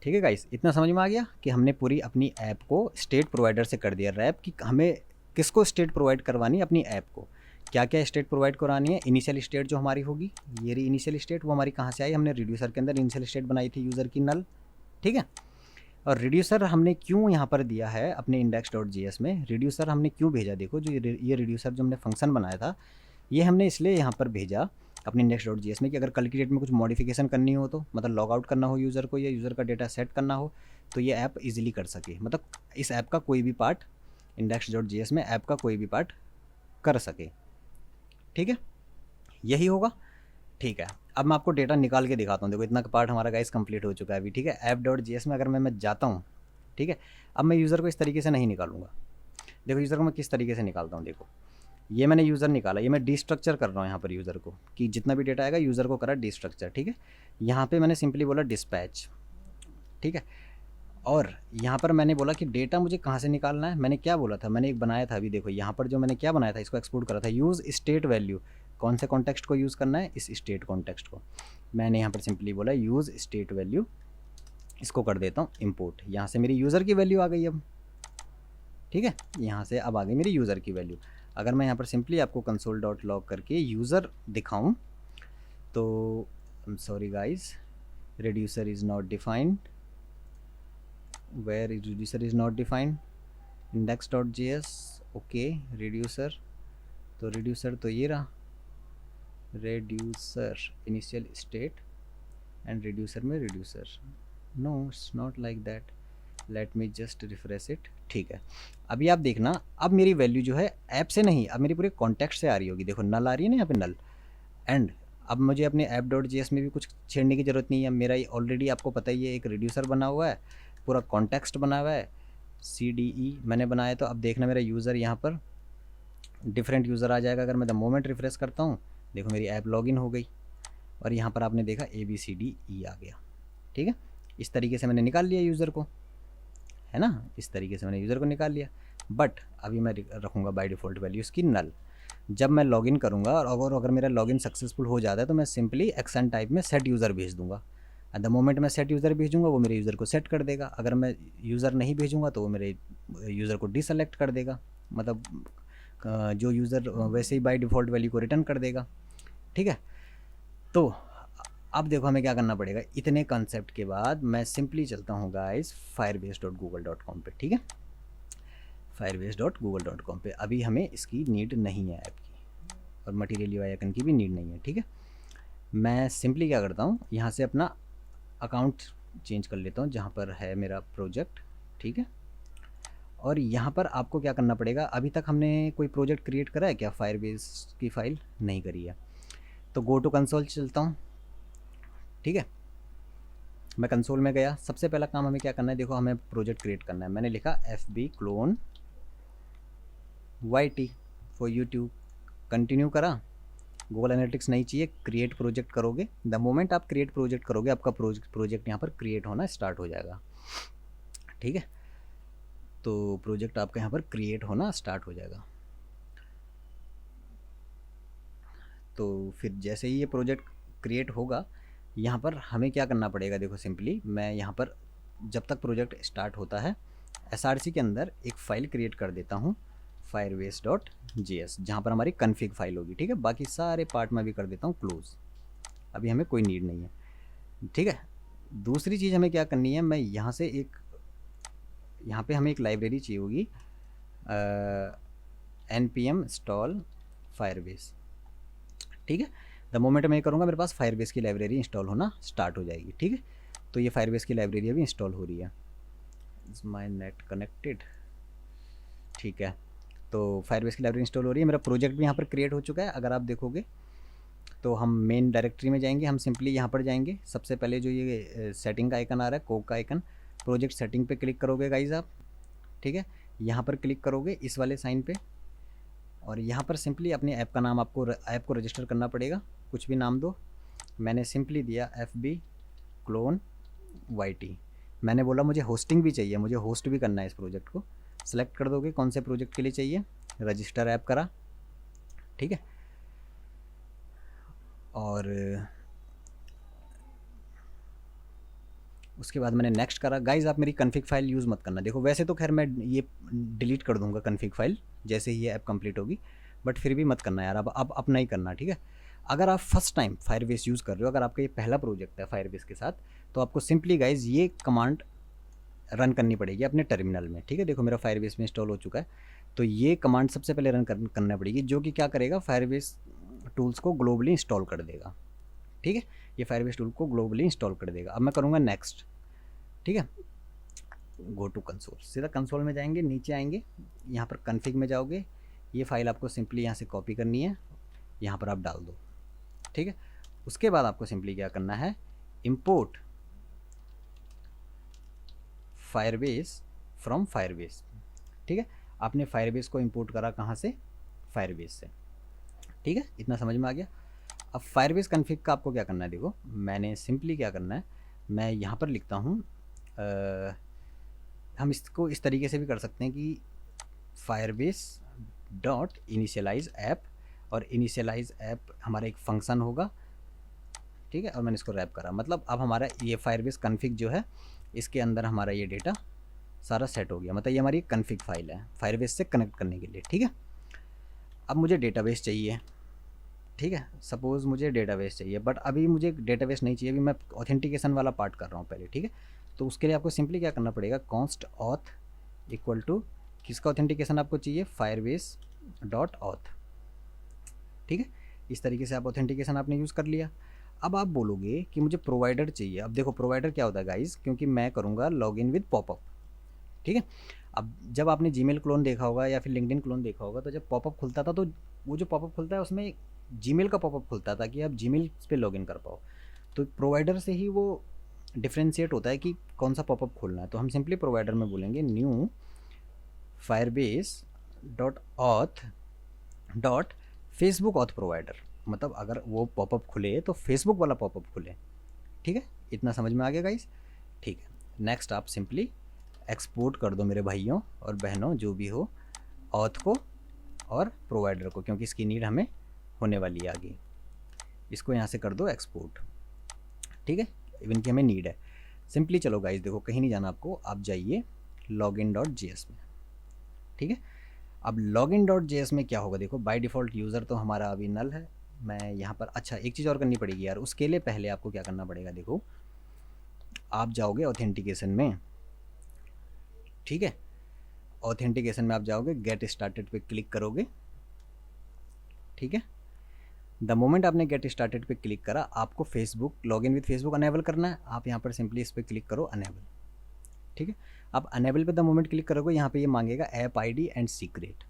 ठीक है गाइस, इतना समझ में आ गया कि हमने पूरी अपनी ऐप को स्टेट प्रोवाइडर से कर दिया रैप, कि हमें किसको स्टेट प्रोवाइड करवानी है, अपनी ऐप को क्या क्या स्टेट प्रोवाइड करानी है। इनिशियल स्टेट जो हमारी होगी, ये रही इनिशियल स्टेट, वो हमारी कहाँ से आई, हमने रिड्यूसर के अंदर इनिशियल स्टेट बनाई थी यूज़र की नल। ठीक है, और रिड्यूसर हमने क्यों यहाँ पर दिया है अपने इंडेक्स डॉट जी एस में, रिड्यूसर हमने क्यों भेजा, देखो जो ये रिड्यूसर जो हमने फंक्शन बनाया था, ये हमने इसलिए यहाँ पर भेजा अपने इंडेक्स डॉट जी एस में कि अगर कल की डेट में कुछ मॉडिफिकेशन करनी हो, तो मतलब लॉग आउट करना हो यूज़र को, या यूज़र का डेटा सेट करना हो, तो ये ऐप ईजिली कर सके। मतलब इस ऐप का कोई भी part, index dot G S में ऐप का कोई भी पार्ट कर सके। ठीक है, यही होगा। ठीक है, अब मैं आपको डेटा निकाल के दिखाता हूँ। देखो इतना पार्ट हमारा गाइस कंप्लीट हो चुका है अभी। ठीक है, ऐप डॉट जी एस में अगर मैं जाता हूँ, ठीक है, अब मैं यूज़र को इस तरीके से नहीं निकालूंगा। देखो यूज़र को मैं किस तरीके से निकालता हूँ, देखो ये मैंने यूज़र निकाला, ये मैं डिस्ट्रक्चर कर रहा हूँ यहाँ पर यूज़र को, कि जितना भी डेटा आएगा यूज़र को करा डिस्ट्रक्चर। ठीक है, यहाँ पे मैंने सिंपली बोला डिस्पैच। ठीक है, और यहाँ पर मैंने बोला कि डेटा मुझे कहाँ से निकालना है। मैंने क्या बोला था, मैंने एक बनाया था अभी, देखो यहाँ पर जो मैंने क्या बनाया था, इसको एक्सपोर्ट करा था, यूज़ स्टेट वैल्यू। कौन से कॉन्टेक्स्ट को यूज़ करना है, इस स्टेट कॉन्टेक्स्ट को। मैंने यहाँ पर सिंपली बोला यूज़ स्टेट वैल्यू, इसको कर देता हूँ इम्पोर्ट। यहाँ से मेरी यूज़र की वैल्यू आ गई अब। ठीक है, यहाँ से अब आ गई मेरी यूज़र की वैल्यू। अगर मैं यहाँ पर सिंपली आपको कंसोल डॉट लॉग करके यूज़र दिखाऊँ, तो sorry guys, reducer is not defined, where is reducer is not defined, index.js, okay reducer, तो reducer तो ये रहा, reducer initial state and reducer में reducer, no it's not like that, let me just refresh it, ठीक है। अभी आप देखना, अब मेरी वैल्यू जो है ऐप से नहीं, अब मेरी पूरे कॉन्टेक्स्ट से आ रही होगी, देखो नल आ रही है ना यहाँ पे नल, एंड अब मुझे अपने app.js में भी कुछ छेड़ने की ज़रूरत नहीं है, मेरा ये ऑलरेडी आपको पता ही है एक रिड्यूसर बना हुआ है, पूरा कॉन्टेक्स्ट बना हुआ है, CDE मैंने बनाया। तो अब देखना मेरा यूज़र यहाँ पर डिफरेंट यूज़र आ जाएगा, अगर मैं द मोमेंट रिफ्रेश करता हूँ, देखो मेरी ऐप लॉगिन हो गई और यहाँ पर आपने देखा ABCDE आ गया, ठीक है। इस तरीके से मैंने निकाल लिया यूज़र को, है ना, इस तरीके से मैंने यूज़र को निकाल लिया। बट अभी मैं रखूँगा बाय डिफ़ॉल्ट वैल्यू इसकी नल। जब मैं लॉगिन करूँगा और अगर मेरा लॉगिन सक्सेसफुल हो जाता है तो मैं सिंपली एक्शन टाइप में सेट यूज़र भेज दूँगा। एट द मोमेंट मैं सेट यूज़र भेजूँगा वो मेरे यूज़र को सेट कर देगा, अगर मैं यूज़र नहीं भेजूँगा तो वो मेरे यूज़र को डिसेलेक्ट कर देगा, मतलब जो यूज़र वैसे ही बाय डिफ़ॉल्ट वैल्यू को रिटर्न कर देगा, ठीक है। तो अब देखो हमें क्या करना पड़ेगा, इतने कॉन्सेप्ट के बाद मैं सिंपली चलता हूँ गाइस firebase.google.com पे, ठीक है, firebase.google.com पे। अभी हमें इसकी नीड नहीं है ऐप की, और मटीरियल UI आइकन की भी नीड नहीं है, ठीक है। मैं सिंपली क्या करता हूँ, यहाँ से अपना अकाउंट चेंज कर लेता हूँ जहाँ पर है मेरा प्रोजेक्ट, ठीक है। और यहाँ पर आपको क्या करना पड़ेगा, अभी तक हमने कोई प्रोजेक्ट क्रिएट करा है क्या, फायरबेस की फ़ाइल नहीं करी है, तो गो टू कंसोल चलता हूँ, ठीक है। मैं कंसोल में गया, सबसे पहला काम हमें क्या करना है, देखो हमें प्रोजेक्ट क्रिएट करना है। मैंने लिखा FB clone YT for YouTube, continue करा, गूगल एनालिटिक्स नहीं चाहिए, क्रिएट प्रोजेक्ट करोगे, द मोमेंट आप क्रिएट प्रोजेक्ट करोगे आपका प्रोजेक्ट यहाँ पर क्रिएट होना स्टार्ट हो जाएगा, ठीक है। तो प्रोजेक्ट आपका यहाँ पर क्रिएट होना स्टार्ट हो जाएगा। तो फिर जैसे ही ये प्रोजेक्ट क्रिएट होगा, यहाँ पर हमें क्या करना पड़ेगा, देखो सिंपली मैं यहाँ पर जब तक प्रोजेक्ट स्टार्ट होता है SRC के अंदर एक फ़ाइल क्रिएट कर देता हूँ firebase.js, जहाँ पर हमारी कन्फिग फाइल होगी, ठीक है। बाकी सारे पार्ट में भी कर देता हूँ क्लोज, अभी हमें कोई नीड नहीं है, ठीक है। दूसरी चीज़ हमें क्या करनी है, मैं यहाँ से यहाँ पे हमें एक लाइब्रेरी चाहिए होगी, npm install firebase, ठीक है। द मोमेंट मैं करूँगा मेरे पास फायरबेस की लाइब्रेरी इंस्टॉल होना स्टार्ट हो जाएगी, ठीक है। तो ये फायरबेस की लाइब्रेरी अभी इंस्टॉल हो रही है, इज माई नेट कनेक्टेड, ठीक है। तो फायरबेस की लाइब्रेरी इंस्टॉल हो रही है, मेरा प्रोजेक्ट भी यहाँ पर क्रिएट हो चुका है। अगर आप देखोगे तो हम मेन डायरेक्टरी में जाएंगे, हम सिंपली यहाँ पर जाएंगे, सबसे पहले जो ये सेटिंग का आइकन आ रहा है, कोक का आइकन, प्रोजेक्ट सेटिंग पे क्लिक करोगे गाइज आप, ठीक है। यहाँ पर क्लिक करोगे इस वाले साइन पे, और यहाँ पर सिंपली अपने ऐप का नाम, आपको ऐप को रजिस्टर करना पड़ेगा, कुछ भी नाम दो। मैंने सिंपली दिया FB क्लोन YT। मैंने बोला मुझे होस्टिंग भी चाहिए, मुझे होस्ट भी करना है इस प्रोजेक्ट को, सेलेक्ट कर दोगे कौन से प्रोजेक्ट के लिए चाहिए, रजिस्टर ऐप करा, ठीक है। और उसके बाद मैंने नेक्स्ट करा। गाइज आप मेरी कन्फिग फाइल यूज़ मत करना, देखो वैसे तो खैर मैं ये डिलीट कर दूंगा कन्फिग फाइल जैसे ही ये ऐप कंप्लीट होगी, बट फिर भी मत करना यार, अब अपना ही करना, ठीक है। अगर आप फर्स्ट टाइम फायरबेस यूज़ कर रहे हो, अगर आपका ये पहला प्रोजेक्ट है फायरबेस के साथ, तो आपको सिंपली गाइज ये कमांड रन करनी पड़ेगी अपने टर्मिनल में, ठीक है। देखो मेरा फायरबेस में इंस्टॉल हो चुका है, तो ये कमांड सबसे पहले रन करना पड़ेगी, जो कि क्या करेगा, फायरबेस टूल्स को ग्लोबली इंस्टॉल कर देगा, ठीक है। ये फायरबेस टूल को ग्लोबली इंस्टॉल कर देगा। अब मैं करूँगा नेक्स्ट, ठीक है। गो टू कंसोल, सीधा कंसोल में जाएंगे, नीचे आएंगे, यहाँ पर कन्फिग में जाओगे, ये फाइल आपको सिंपली यहाँ से कॉपी करनी है, यहाँ पर आप डाल दो, ठीक है। उसके बाद आपको सिंपली क्या करना है, इंपोर्ट फायरबेस फ्रॉम फायरबेस, ठीक है। आपने फायरबेस को इंपोर्ट करा कहाँ से, फायरबेस से, ठीक है। इतना समझ में आ गया। अब फायरबेस कन्फिग का आपको क्या करना है, देखो मैंने सिंपली क्या करना है, मैं यहाँ पर लिखता हूँ, हम इसको इस तरीके से भी कर सकते हैं कि फायरबेस डॉट इनिशियलाइज ऐप, और इनिशियलाइज ऐप हमारा एक फंक्शन होगा, ठीक है। और मैंने इसको रैप करा, मतलब अब हमारा ये फायरबेस कन्फिग जो है, इसके अंदर हमारा ये डेटा सारा सेट हो गया, मतलब ये हमारी कन्फिग फाइल है फायरबेस से कनेक्ट करने के लिए, ठीक है। अब मुझे डेटाबेस चाहिए, ठीक है, सपोज़ मुझे डेटाबेस चाहिए, बट अभी मुझे डेटाबेस नहीं चाहिए, अभी मैं ऑथेंटिकेशन वाला पार्ट कर रहा हूँ पहले, ठीक है। तो उसके लिए आपको सिंपली क्या करना पड़ेगा, कॉन्स्ट ऑथ इक्वल टू किसका ऑथेंटिकेशन आपको चाहिए, फायरबेस डॉट ऑथ, ठीक है। इस तरीके से आप ऑथेंटिकेशन आपने यूज़ कर लिया। अब आप बोलोगे कि मुझे प्रोवाइडर चाहिए। अब देखो प्रोवाइडर क्या होता है गाइस, क्योंकि मैं करूँगा लॉगिन विद पॉपअप, ठीक है। अब जब आपने जीमेल क्लोन देखा होगा या फिर लिंक्डइन क्लोन देखा होगा, तो जब पॉपअप खुलता था तो वो जो पॉपअप खुलता है उसमें जीमेल का पॉपअप खुलता था कि आप जीमेल पे लॉगिन कर पाओ। तो प्रोवाइडर से ही वो डिफ्रेंशिएट होता है कि कौन सा पॉपअप खोलना है। तो हम सिंपली प्रोवाइडर में बोलेंगे new Firebase dot auth dot Facebook auth provider, मतलब अगर वो पॉपअप खुले तो फेसबुक वाला पॉपअप खुले, ठीक है। इतना समझ में आ गया गाइस, ठीक है। नेक्स्ट आप सिंपली एक्सपोर्ट कर दो मेरे भाइयों और बहनों जो भी हो, ऑथ को और प्रोवाइडर को, क्योंकि इसकी नीड हमें होने वाली है आगे। इसको यहाँ से कर दो एक्सपोर्ट, ठीक है, इवन की हमें नीड है। सिंपली चलो गाइस देखो, कहीं नहीं जाना आपको, आप जाइए login.js में, ठीक है। अब login.js में क्या होगा, देखो बाय डिफ़ॉल्ट यूज़र तो हमारा अभी नल है। मैं यहाँ पर, अच्छा एक चीज़ और करनी पड़ेगी यार, उसके लिए पहले आपको क्या करना पड़ेगा, देखो आप जाओगे ऑथेंटिकेशन में, ठीक है। ऑथेंटिकेशन में आप जाओगे, गेट स्टार्टेड पे क्लिक करोगे, ठीक है। द मोमेंट आपने गेट स्टार्टेड पे क्लिक करा, आपको Facebook login with Facebook enable करना है। आप यहाँ पर सिंपली इस पर क्लिक करो अनेबल, ठीक है। आप अनेबल पे द मोमेंट क्लिक करोगे, यहाँ पे ये मांगेगा ऐप आईडी एंड सीक्रेट,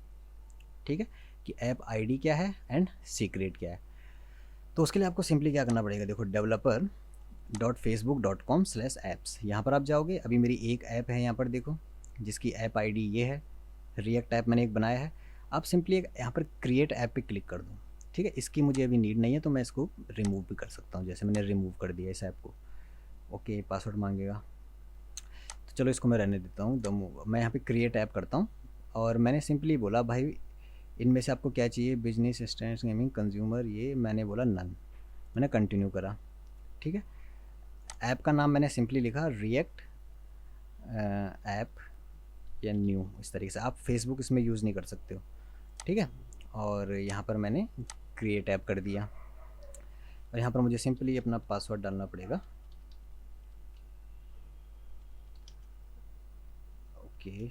ठीक है, कि ऐप आईडी क्या है एंड सीक्रेट क्या है। तो उसके लिए आपको सिंपली क्या करना पड़ेगा, देखो developer.facebook.com/apps, यहाँ पर आप जाओगे। अभी मेरी एक ऐप है यहाँ पर देखो, जिसकी ऐप आईडी ये है, रिएक्ट ऐप मैंने एक बनाया है। आप सिंपली एक यहाँ पर क्रिएट ऐप पे क्लिक कर दो, ठीक है। इसकी मुझे अभी नीड नहीं है तो मैं इसको रिमूव भी कर सकता हूँ, जैसे मैंने रिमूव कर दिया इस ऐप को। ओके, पासवर्ड मांगेगा तो चलो इसको मैं रहने देता हूँ। मैं यहाँ पे क्रिएट ऐप करता हूँ और मैंने सिंपली बोला भाई इनमें से आपको क्या चाहिए, बिजनेस, स्टैंड, गेमिंग, कंज्यूमर, ये मैंने बोला नन। मैंने कंटिन्यू करा, ठीक है। ऐप का नाम मैंने सिंपली लिखा रिएक्ट ऐप या न्यू, इस तरीके से। आप फेसबुक इसमें यूज़ नहीं कर सकते हो, ठीक है। और यहाँ पर मैंने क्रिएट ऐप कर दिया और यहाँ पर मुझे सिंपली अपना पासवर्ड डालना पड़ेगा। ओके,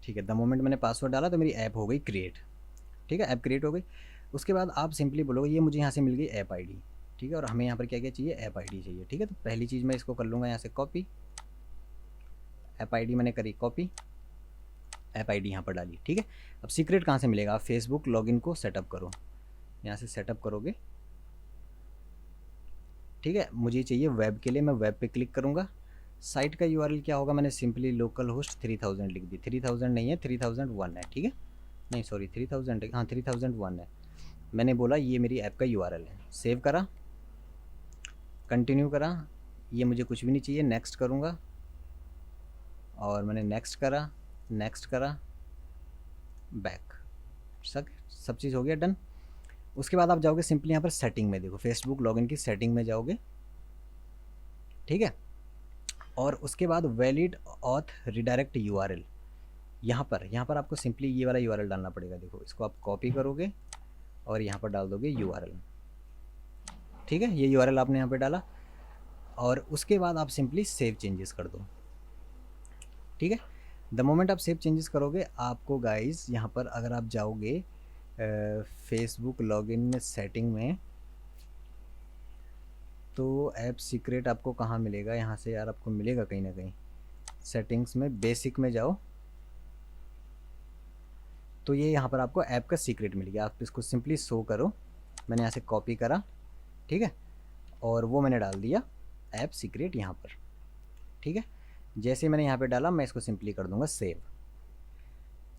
ठीक है। द मोमेंट मैंने पासवर्ड डाला तो मेरी ऐप हो गई क्रिएट, ठीक है, ऐप क्रिएट हो गई। उसके बाद आप सिंपली बोलोगे ये मुझे यहाँ से मिल गई ऐप आईडी, ठीक है, और हमें यहाँ पर क्या क्या चाहिए, ऐप आईडी चाहिए, ठीक है। तो पहली चीज़ मैं इसको कर लूँगा यहाँ से कॉपी, ऐप आईडी मैंने करी कॉपी, ऐप आईडी यहाँ पर डाली, ठीक है। अब सीक्रेट कहाँ से मिलेगा, आप फेसबुक लॉगिन को सेटअप करो, यहाँ से सेटअप करोगे, ठीक है। मुझे चाहिए वेब के लिए, मैं वेब पे क्लिक करूँगा। साइट का यूआरएल क्या होगा, मैंने सिंपली लोकल होस्ट 3000 लिख दी, 3000 नहीं है 3001 है, ठीक है। नहीं सॉरी 3000, हाँ 3001 है। मैंने बोला ये मेरी ऐप का यूआरएल है, सेव करा, कंटिन्यू करा, ये मुझे कुछ भी नहीं चाहिए, नेक्स्ट करूँगा और मैंने नेक्स्ट करा बैक, सब चीज़ हो गया डन। उसके बाद आप जाओगे सिंपली यहाँ पर सेटिंग में, देखो फेसबुक लॉगिन की सेटिंग में जाओगे, ठीक है। और उसके बाद वैलिड ऑथ रिडायरेक्ट यूआरएल, यहाँ पर आपको सिंपली ये वाला यूआरएल डालना पड़ेगा। देखो इसको आप कॉपी करोगे और यहाँ पर डाल दोगे यूआरएल, ठीक है। ये यूआरएल आपने यहाँ पे डाला और उसके बाद आप सिंपली सेव चेंजेस कर दो, ठीक है। द मोमेंट आप सेव चेंजेस करोगे, आपको गाइस यहाँ पर अगर आप जाओगे फेसबुक लॉगिन में सेटिंग में, तो ऐप सीक्रेट आपको कहाँ मिलेगा, यहाँ से यार आपको मिलेगा कहीं ना कहीं, सेटिंग्स में बेसिक में जाओ तो ये यहाँ पर आपको ऐप का सीक्रेट मिल गया। आप इसको सिंपली शो करो, मैंने यहाँ से कॉपी करा, ठीक है, और वो मैंने डाल दिया ऐप सीक्रेट यहाँ पर, ठीक है। जैसे मैंने यहाँ पे डाला मैं इसको सिंपली कर दूंगा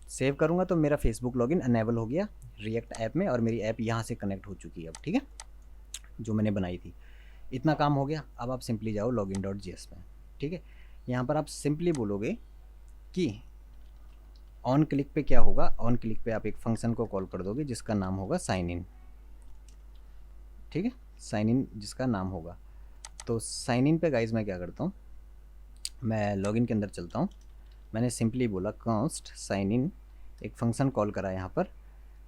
सेव करूँगा तो मेरा फेसबुक लॉगिन अनेबल हो गया रिएक्ट ऐप में और मेरी ऐप यहाँ से कनेक्ट हो चुकी है अब, ठीक है, जो मैंने बनाई थी। इतना काम हो गया। अब आप सिंपली जाओ login.js में, ठीक है। यहाँ पर आप सिंपली बोलोगे कि ऑन क्लिक पे क्या होगा, ऑन क्लिक पे आप एक फंक्शन को कॉल कर दोगे जिसका नाम होगा साइन इन, ठीक है, साइन इन जिसका नाम होगा। तो साइन इन पे गाइज मैं क्या करता हूँ, मैं लॉगिन के अंदर चलता हूँ। मैंने सिंपली बोला कॉन्स्ट साइन इन, एक फंक्शन कॉल करा यहाँ पर,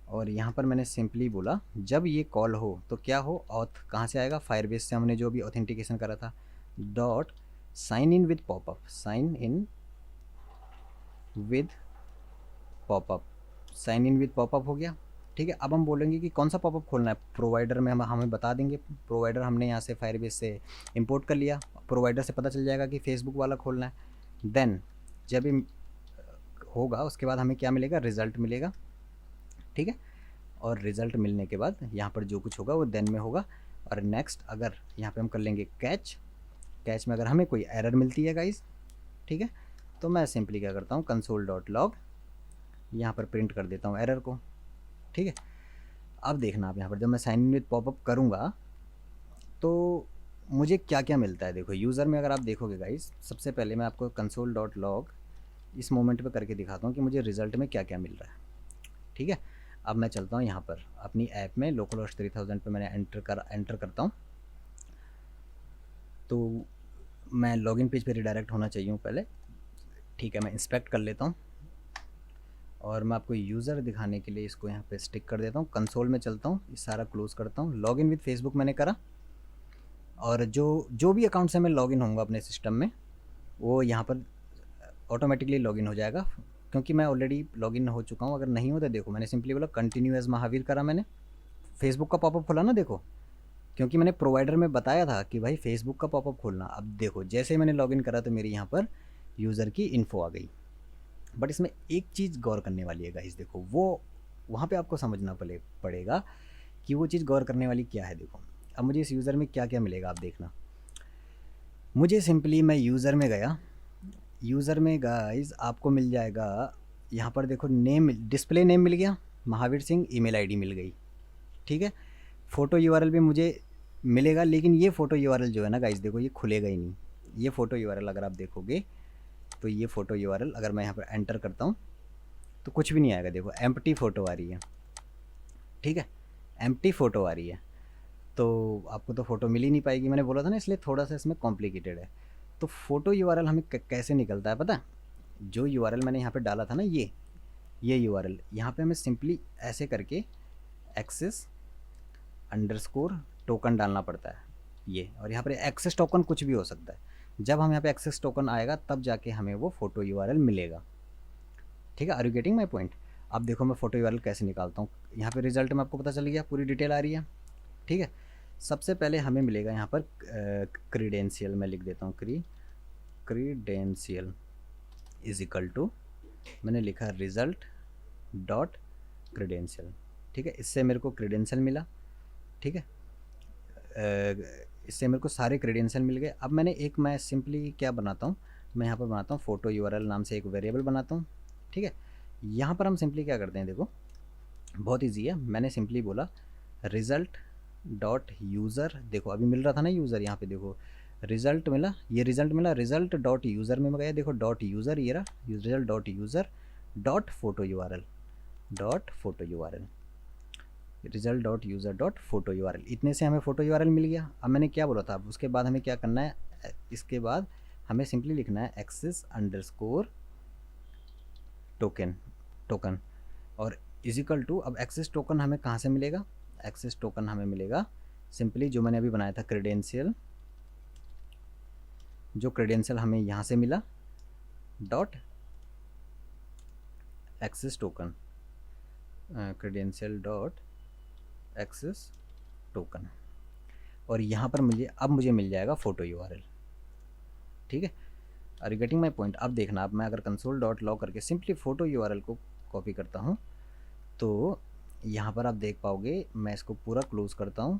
और यहाँ पर मैंने सिंपली बोला जब ये कॉल हो तो क्या हो, ऑथ कहाँ से आएगा, फायरबेस से हमने जो भी ऑथेंटिकेशन करा था, dot sign in with popup, sign in with popup, sign in with popup हो गया। ठीक है, अब हम बोलेंगे कि कौन सा पॉपअप खोलना है, प्रोवाइडर में हम हमें बता देंगे, प्रोवाइडर हमने यहाँ से फायरबेस से इंपोर्ट कर लिया, प्रोवाइडर से पता चल जाएगा कि फेसबुक वाला खोलना है। देन जब ये होगा उसके बाद हमें क्या मिलेगा, रिज़ल्ट मिलेगा। ठीक है, और रिज़ल्ट मिलने के बाद यहाँ पर जो कुछ होगा वो देन में होगा। और नेक्स्ट अगर यहाँ पे हम कर लेंगे कैच, कैच में अगर हमें कोई एरर मिलती है गाइस, ठीक है, तो मैं सिंपली क्या करता हूँ, कंसोल डॉट लॉग यहाँ पर प्रिंट कर देता हूँ एरर को। ठीक है, अब देखना आप यहाँ पर जब मैं साइन इन विद पॉपअप करूँगा तो मुझे क्या क्या मिलता है। देखो यूज़र में अगर आप देखोगे गाइस, सबसे पहले मैं आपको कंसोल डॉट लॉग इस मोमेंट पे करके दिखाता हूँ कि मुझे रिज़ल्ट में क्या क्या मिल रहा है। ठीक है, अब मैं चलता हूँ यहाँ पर अपनी ऐप में, लोकल होस्ट 3000 पे मैंने एंटर करता हूँ, तो मैं लॉगिन पेज पे रिडायरेक्ट होना चाहिए हूँ पहले। ठीक है, मैं इंस्पेक्ट कर लेता हूँ और मैं आपको यूज़र दिखाने के लिए इसको यहाँ पे स्टिक कर देता हूँ। कंसोल में चलता हूँ, ये सारा क्लोज़ करता हूँ, लॉगिन विद फेसबुक मैंने करा, और जो भी अकाउंट से मैं लॉगिन होऊंगा अपने सिस्टम में वो यहाँ पर ऑटोमेटिकली लॉगिन हो जाएगा, क्योंकि मैं ऑलरेडी लॉगिन हो चुका हूँ। अगर नहीं हो तो देखो मैंने सिंपली बोला कंटिन्यू एज महावीर करा, मैंने फेसबुक का पॉपअप खोला ना, देखो क्योंकि मैंने प्रोवाइडर में बताया था कि भाई फेसबुक का पॉपअप खोलना। अब देखो जैसे ही मैंने लॉगिन करा तो मेरी यहाँ पर यूज़र की इन्फो आ गई। बट इसमें एक चीज़ गौर करने वाली है गाइस, देखो वो वहाँ पे आपको समझना पड़ेगा कि वो चीज़ गौर करने वाली क्या है। देखो अब मुझे इस यूज़र में क्या क्या मिलेगा, आप देखना। मुझे सिंपली मैं यूज़र में गया, यूज़र में गाइस आपको मिल जाएगा यहाँ पर, देखो नेम, डिस्प्ले नेम मिल गया महावीर सिंह, ईमेल आईडी मिल गई। ठीक है, फ़ोटो यूआरएल भी मुझे मिलेगा, लेकिन ये फ़ोटो यूआरएल जो है ना गाइस, देखो ये खुलेगा ही नहीं। ये फ़ोटो यूआरएल अगर आप देखोगे तो ये फ़ोटो यूआरएल अगर मैं यहाँ पर एंटर करता हूँ तो कुछ भी नहीं आएगा। देखो एम्प्टी फ़ोटो आ रही है। ठीक है, एम्प्टी फ़ोटो आ रही है, तो आपको तो फ़ोटो मिल ही नहीं पाएगी, मैंने बोला था ना, इसलिए थोड़ा सा इसमें कॉम्प्लिकेटेड है। तो फ़ोटो यूआरएल हमें कैसे निकलता है पता है, जो यूआरएल मैंने यहाँ पे डाला था ना, ये यूआरएल यहाँ पे हमें सिंपली ऐसे करके एक्सेस अंडरस्कोर टोकन डालना पड़ता है ये, और यहाँ पर एक्सेस टोकन कुछ भी हो सकता है। जब हम यहाँ पे एक्सेस टोकन आएगा तब जाके हमें वो फ़ोटो यूआरएल मिलेगा। ठीक है, are you getting my point. अब देखो मैं फ़ोटो यूआरएल कैसे निकालता हूँ, यहाँ पे रिजल्ट में आपको पता चल गया, पूरी डिटेल आ रही है। ठीक है, सबसे पहले हमें मिलेगा यहाँ पर क्रीडेंशियल, मैं लिख देता हूँ क्रीडेंशियल इज इक्वल टू, मैंने लिखा रिज़ल्ट डॉट क्रीडेंशियल। ठीक है, इससे मेरे को क्रीडेंशियल मिला। ठीक है, इससे मेरे को सारे क्रीडेंशियल मिल गए। अब मैं सिंपली क्या बनाता हूँ, मैं यहाँ पर बनाता हूँ फ़ोटो यूआरएल नाम से एक वेरिएबल बनाता हूँ। ठीक है, यहाँ पर हम सिंपली क्या करते हैं, देखो बहुत ईजी है, मैंने सिंपली बोला रिज़ल्ट डॉट यूज़र, देखो अभी मिल रहा था ना यूज़र, यहाँ पे देखो रिज़ल्ट मिला, ये रिज़ल्ट मिला, रिज़ल्ट डॉट यूज़र में गया, देखो डॉट यूज़र, ये रहा result dot user dot photo URL, dot photo URL, result dot user dot photo URL, इतने से हमें फ़ोटो यूआरएल मिल गया। अब मैंने क्या बोला था, उसके बाद हमें क्या करना है, इसके बाद हमें सिंपली लिखना है एक्सेस अंडरस्कोर टोकन और इजिकल टू, अब एक्सेस टोकन हमें कहाँ से मिलेगा, एक्सेस टोकन हमें मिलेगा सिंपली जो मैंने अभी बनाया था क्रेडेंशियल, जो क्रेडेंशियल हमें यहाँ से मिला dot access token, credential dot access token, और यहाँ पर मुझे मिल जाएगा फ़ोटो यूआरएल। ठीक है, are you getting my point. अब देखना, अब मैं अगर कंसोल डॉट लॉग करके सिंपली फ़ोटो यूआरएल को कॉपी करता हूँ तो यहाँ पर आप देख पाओगे, मैं इसको पूरा क्लोज़ करता हूँ,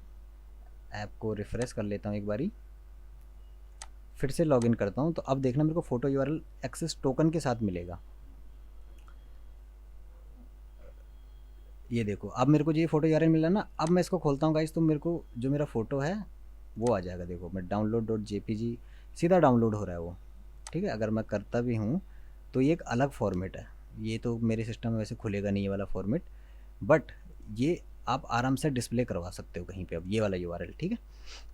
ऐप को रिफ़्रेश कर लेता हूँ एक बारी, फिर से लॉगिन करता हूँ, तो अब देखना मेरे को फ़ोटो यूआरएल एक्सेस टोकन के साथ मिलेगा। ये देखो अब मेरे को जो ये फ़ोटो यूआरएल मिला ना, अब मैं इसको खोलता हूँ गाइस, तो मेरे को जो मेरा फ़ोटो है वो आ जाएगा। देखो मैं डाउनलोड डॉट जेपीजी सीधा डाउनलोड हो रहा है वो। ठीक है, अगर मैं करता भी हूँ तो ये एक अलग फॉर्मेट है, ये तो मेरे सिस्टम में वैसे खुलेगा नहीं ये वाला फॉर्मेट, बट ये आप आराम से डिस्प्ले करवा सकते हो कहीं पे अब ये वाला यूआरएल। ठीक है,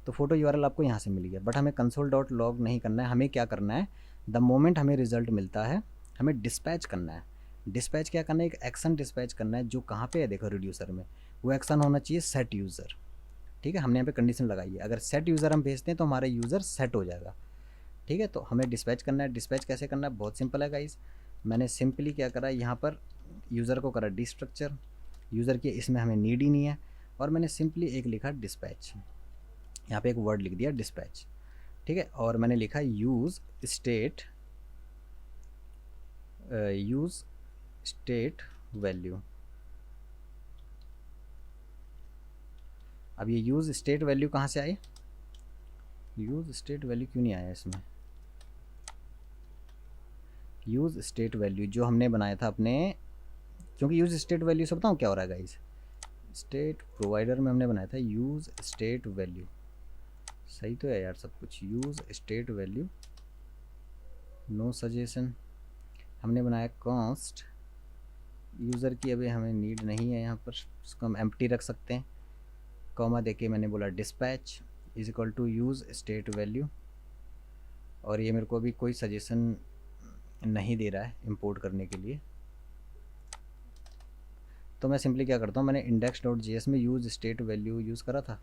तो फ़ोटो यूआरएल आपको यहाँ से मिल गया, बट हमें कंसोल डॉट लॉग नहीं करना है, हमें क्या करना है, द मोमेंट हमें रिजल्ट मिलता है, हमें डिस्पैच करना है। डिस्पैच क्या करना है, एक एक्शन डिस्पैच करना है जो कहाँ पे है, देखो रिड्यूसर में, वो एक्शन होना चाहिए सेट यूज़र। ठीक है, हमने यहाँ पे कंडीशन लगाई है, अगर सेट यूज़र हम भेजते हैं तो हमारा यूज़र सेट हो जाएगा। ठीक है, तो हमें डिस्पैच करना है। डिस्पैच कैसे करना है, बहुत सिंपल है गाइस। मैंने सिंपली क्या करा, यहाँ पर यूज़र को करा डिस्ट्रक्चर, यूज़र की इसमें हमें नीड ही नहीं है, और मैंने सिंपली एक लिखा डिस्पैच, यहाँ पे एक वर्ड लिख दिया डिस्पैच। ठीक है, और मैंने लिखा यूज़ स्टेट वैल्यू। अब ये यूज़ स्टेट वैल्यू कहाँ से आई, यूज़ स्टेट वैल्यू क्यों नहीं आया इसमें, यूज़ स्टेट वैल्यू जो हमने बनाया था अपने, क्योंकि यूज़ स्टेट वैल्यू से बताऊँ क्या हो रहा है गाइस, स्टेट प्रोवाइडर में हमने बनाया था यूज़ स्टेट वैल्यू, सही तो है यार सब कुछ, use state value no suggestion, हमने बनाया कॉन्स्ट यूज़र की, अभी हमें नीड नहीं है यहाँ पर, उसको हम एम्प्टी रख सकते हैं, कॉमा देके मैंने बोला dispatch is equal to use state value, और ये मेरे को अभी कोई सजेशन नहीं दे रहा है इंपोर्ट करने के लिए, तो मैं सिंपली क्या करता हूँ, मैंने index.js में यूज़ स्टेट वैल्यू यूज़ करा था,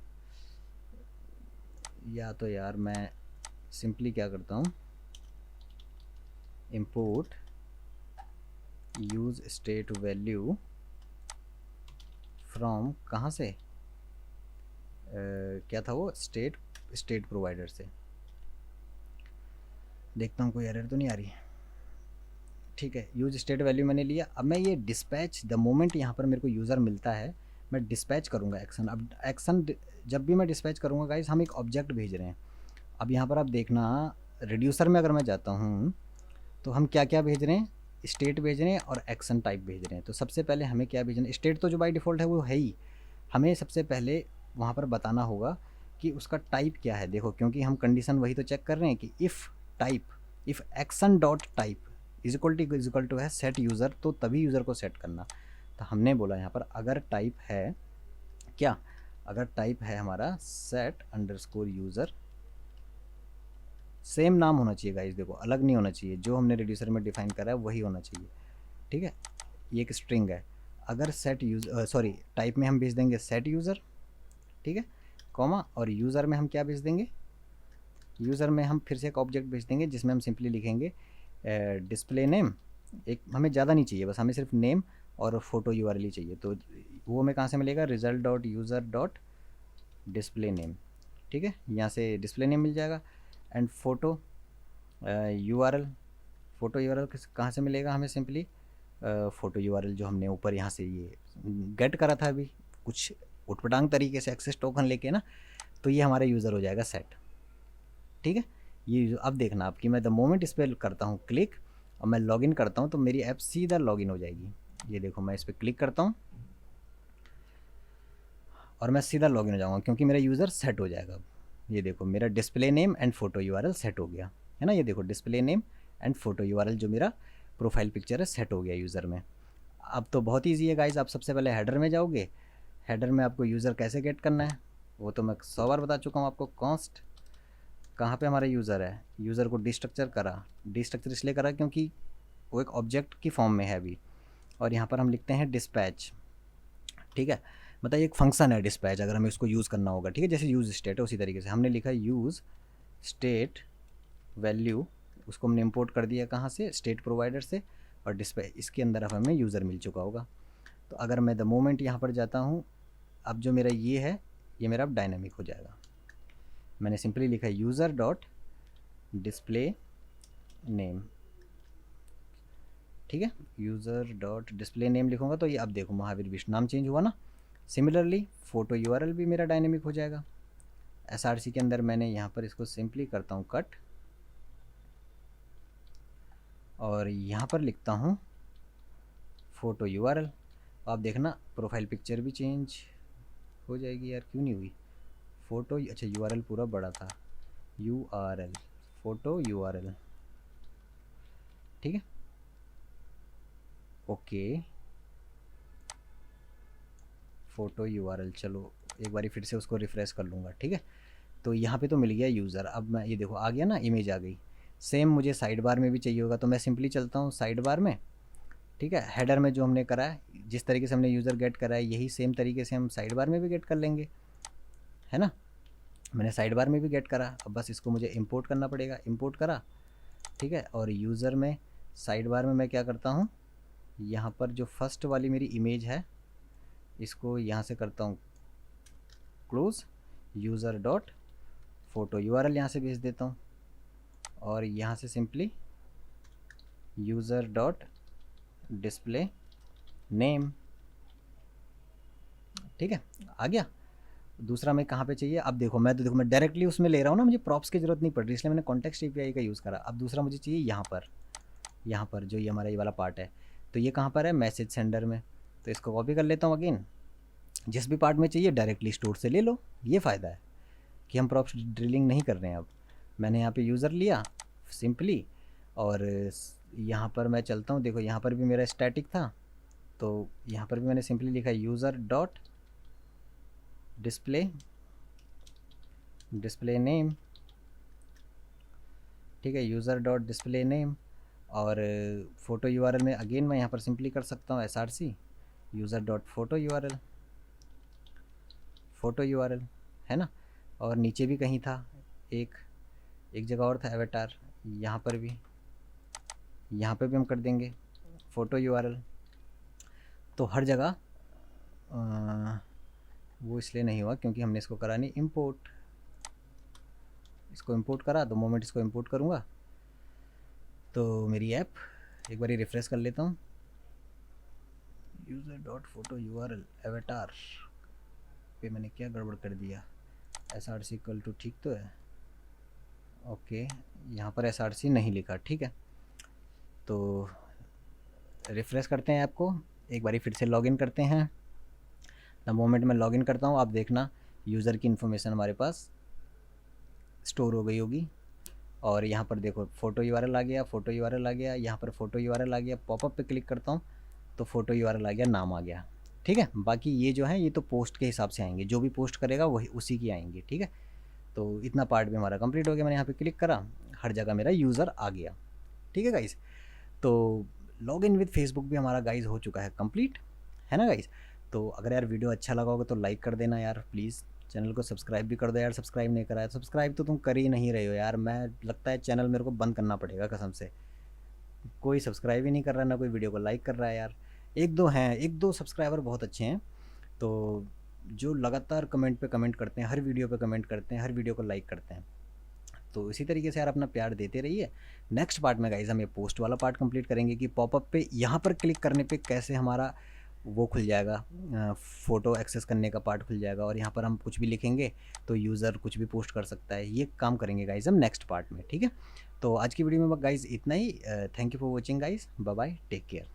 या तो यार मैं सिंपली क्या करता हूँ, import use state value from कहाँ से, क्या था वो, स्टेट प्रोवाइडर से। देखता हूँ कोई एरर तो नहीं आ रही। ठीक है, यूज स्टेट वैल्यू मैंने लिया। अब मैं ये डिस्पैच द मोमेंट यहाँ पर मेरे को यूज़र मिलता है, मैं डिस्पैच करूँगा एक्शन। अब एक्शन जब भी मैं डिस्पैच करूँगा गाइस, हम एक ऑब्जेक्ट भेज रहे हैं। अब यहाँ पर आप देखना, रिड्यूसर में अगर मैं जाता हूँ तो हम क्या क्या भेज रहे हैं, स्टेट भेज रहे हैं और एक्शन टाइप भेज रहे हैं। तो सबसे पहले हमें क्या भेजना है, स्टेट तो जो बाई डिफ़ॉल्ट है वो है ही, हमें सबसे पहले वहाँ पर बताना होगा कि उसका टाइप क्या है। देखो, क्योंकि हम कंडीशन वही तो चेक कर रहे हैं कि if action dot type is equal to है सेट यूज़र, तो तभी यूज़र को सेट करना। तो हमने बोला यहाँ पर अगर टाइप है क्या, अगर टाइप है हमारा सेट अंडरस्कोर यूज़र, सेम नाम होना चाहिए गाइस, देखो अलग नहीं होना चाहिए, जो हमने रिड्यूसर में डिफाइन करा है वही होना चाहिए। ठीक है, ये एक स्ट्रिंग है, अगर सेट टाइप में हम भेज देंगे सेट यूज़र, ठीक है, कॉमा, और यूज़र में हम क्या भेज देंगे, यूज़र में हम फिर से एक ऑब्जेक्ट भेज देंगे जिसमें हम सिंपली लिखेंगे डिस्प्ले नेम, एक हमें ज़्यादा नहीं चाहिए, बस हमें सिर्फ नेम और फोटो URL चाहिए। तो वो हमें कहाँ से मिलेगा, result dot user dot display name. ठीक है, यहाँ से डिस्प्ले नेम मिल जाएगा, and photo URL, photo URL कहाँ से मिलेगा हमें, सिंपली फोटो URL जो हमने ऊपर यहाँ से ये गेट करा था अभी कुछ उटपटांग तरीके से एक्सेस टोकन लेके ना, तो ये हमारा यूज़र हो जाएगा सेट। ठीक है, ये अब देखना आप कि मैं द मोमेंट इस पर करता हूँ क्लिक और मैं लॉगिन करता हूँ तो मेरी ऐप सीधा लॉगिन हो जाएगी। ये देखो, मैं इस पर क्लिक करता हूँ और मैं सीधा लॉगिन हो जाऊँगा क्योंकि मेरा यूज़र सेट हो जाएगा। ये देखो, मेरा display name and photo URL set हो गया है ना, ये देखो display name and photo URL जो मेरा प्रोफाइल पिक्चर है सेट हो गया यूज़र में। अब तो बहुत ईजी है गाइज, आप सबसे पहले हेडर में जाओगे, हेडर में आपको यूज़र कैसे गेट करना है वो तो मैं 100 बार बता चुका हूँ आपको। कॉन्स्ट कहाँ पे हमारा यूज़र है, यूज़र को डिस्ट्रक्चर करा, डिस्ट्रक्चर इसलिए करा क्योंकि वो एक ऑब्जेक्ट की फॉर्म में है अभी, और यहाँ पर हम लिखते हैं डिस्पैच। ठीक है, मतलब एक फंक्शन है डिस्पैच, अगर हमें उसको यूज़ करना होगा, ठीक है, जैसे यूज़ स्टेट है उसी तरीके से हमने लिखा यूज़ स्टेट वैल्यू, उसको हमने इंपोर्ट कर दिया कहाँ से, स्टेट प्रोवाइडर से, और डिस्पैच इसके अंदर अब हमें यूज़र मिल चुका होगा। तो अगर मैं द मोमेंट यहाँ पर जाता हूँ, अब जो मेरा ये है ये मेरा अब डायनामिक हो जाएगा। मैंने सिंपली लिखा यूज़र डॉट डिस्प्ले नेम, ठीक है, यूज़र डॉट डिस्प्ले नेम लिखूँगा तो ये अब देखो महावीर विष्णु नाम चेंज हुआ ना। सिमिलरली फोटो URL भी मेरा डायनेमिक हो जाएगा। SRC के अंदर मैंने यहाँ पर इसको सिंपली करता हूँ कट, और यहाँ पर लिखता हूँ फोटो URL। आप देखना प्रोफाइल पिक्चर भी चेंज हो जाएगी यार, क्यों नहीं हुई, फ़ोटो अच्छा URL पूरा बड़ा था, URL फोटो URL, ठीक है, ओके, फोटो URL। चलो एक बारी फिर से उसको रिफ़्रेश कर लूँगा। ठीक है, तो यहाँ पे तो मिल गया यूज़र। अब मैं ये देखो आ गया ना, इमेज आ गई। सेम मुझे साइड बार में भी चाहिए होगा, तो मैं सिंपली चलता हूँ साइड बार में, ठीक है। हेडर में जो हमने करा है, जिस तरीके से हमने यूज़र गेट करा है, यही सेम तरीके से हम साइड बार में भी गेट कर लेंगे, है ना। मैंने साइड बार में भी गेट करा, अब बस इसको मुझे इंपोर्ट करना पड़ेगा। इंपोर्ट करा, ठीक है। और यूज़र में साइड बार में मैं क्या करता हूँ, यहाँ पर जो फर्स्ट वाली मेरी इमेज है इसको यहाँ से करता हूँ close, user dot photo URL यहाँ से भेज देता हूँ, और यहाँ से simply user dot display name, ठीक है, आ गया। दूसरा मैं कहाँ पे चाहिए, अब देखो मैं डायरेक्टली उसमें ले रहा हूँ ना, मुझे प्रॉप्स की ज़रूरत नहीं पड़ रही, इसलिए मैंने कॉन्टेक्स्ट API का यूज़ करा। अब दूसरा मुझे चाहिए यहाँ पर जो ये हमारा ये वाला पार्ट है, तो ये कहाँ पर है, मैसेज सेंडर में। तो इसको कॉपी कर लेता हूँ अगेन, जिस भी पार्ट में चाहिए डायरेक्टली स्टोर से ले लो। ये फ़ायदा है कि हम प्रॉप्स ड्रिलिंग नहीं कर रहे हैं। अब मैंने यहाँ पे यूज़र लिया सिंपली, और यहाँ पर मैं चलता हूँ, देखो यहाँ पर भी मेरा स्टैटिक था, तो यहाँ पर भी मैंने सिंपली लिखा यूज़र डॉट डिस्प्ले नेम, ठीक है, यूज़र डॉट डिस्प्ले नेम। और फ़ोटो URL में अगेन मैं यहाँ पर सिंपली कर सकता हूँ SRC user dot photo URL, है ना। और नीचे भी कहीं था, एक जगह और था एवेटार, यहाँ पर भी हम कर देंगे फ़ोटो URL। तो हर जगह वो इसलिए नहीं हुआ क्योंकि हमने इसको करा नहीं इंपोर्ट। इसको इंपोर्ट करा, तो मोमेंट इसको इंपोर्ट करूँगा तो मेरी ऐप एक बार रिफ्रेश कर लेता हूँ, user dot photo URL avatar पे मैंने क्या गड़बड़ कर दिया, SRC इक्वल टू ठीक तो है, ओके, यहाँ पर SRC नहीं लिखा, ठीक है। तो रिफ्रेश करते हैं ऐप को, एक बारी फिर से लॉगिन करते हैं। द मोमेंट मैं लॉगिन करता हूँ, आप देखना यूज़र की इन्फॉर्मेशन हमारे पास स्टोर हो गई होगी। और यहाँ पर देखो फ़ोटो URL आ गया, यहाँ पर फ़ोटो URL आ गया। पॉपअप पे क्लिक करता हूँ तो फ़ोटो URL आ गया, नाम आ गया, ठीक है। बाकी ये जो है ये तो पोस्ट के हिसाब से आएंगे, जो भी पोस्ट करेगा वही उसी की आएंगी, ठीक है। तो इतना पार्ट भी हमारा कंप्लीट हो गया। मैंने यहाँ पे क्लिक करा, हर जगह मेरा यूज़र आ गया, ठीक है गाइस। तो लॉग इन विद फेसबुक भी हमारा गाइस हो चुका है कंप्लीट, है ना गाइस। तो अगर यार वीडियो अच्छा लगा होगा तो लाइक कर देना यार प्लीज़, चैनल को सब्सक्राइब भी कर दो यार, सब्सक्राइब नहीं करा है, सब्सक्राइब तो तुम कर ही नहीं रहे हो यार। मैं लगता है चैनल मेरे को बंद करना पड़ेगा कसम से, कोई सब्सक्राइब ही नहीं कर रहा, ना कोई वीडियो को लाइक कर रहा है यार। एक दो सब्सक्राइबर बहुत अच्छे हैं, तो जो लगातार कमेंट पे कमेंट करते हैं, हर वीडियो पे कमेंट करते हैं, हर वीडियो को लाइक करते हैं। तो इसी तरीके से यार अपना प्यार देते रहिए। नेक्स्ट पार्ट में गाइज हम ये पोस्ट वाला पार्ट कंप्लीट करेंगे कि पॉपअप पे यहाँ पर क्लिक करने पे कैसे हमारा वो खुल जाएगा, फ़ोटो एक्सेस करने का पार्ट खुल जाएगा, और यहाँ पर हम कुछ भी लिखेंगे तो यूज़र कुछ भी पोस्ट कर सकता है। ये काम करेंगे गाइज हम नेक्स्ट पार्ट में, ठीक है। तो आज की वीडियो में गाइज इतना ही। Thank you for watching guys, bye bye, take care.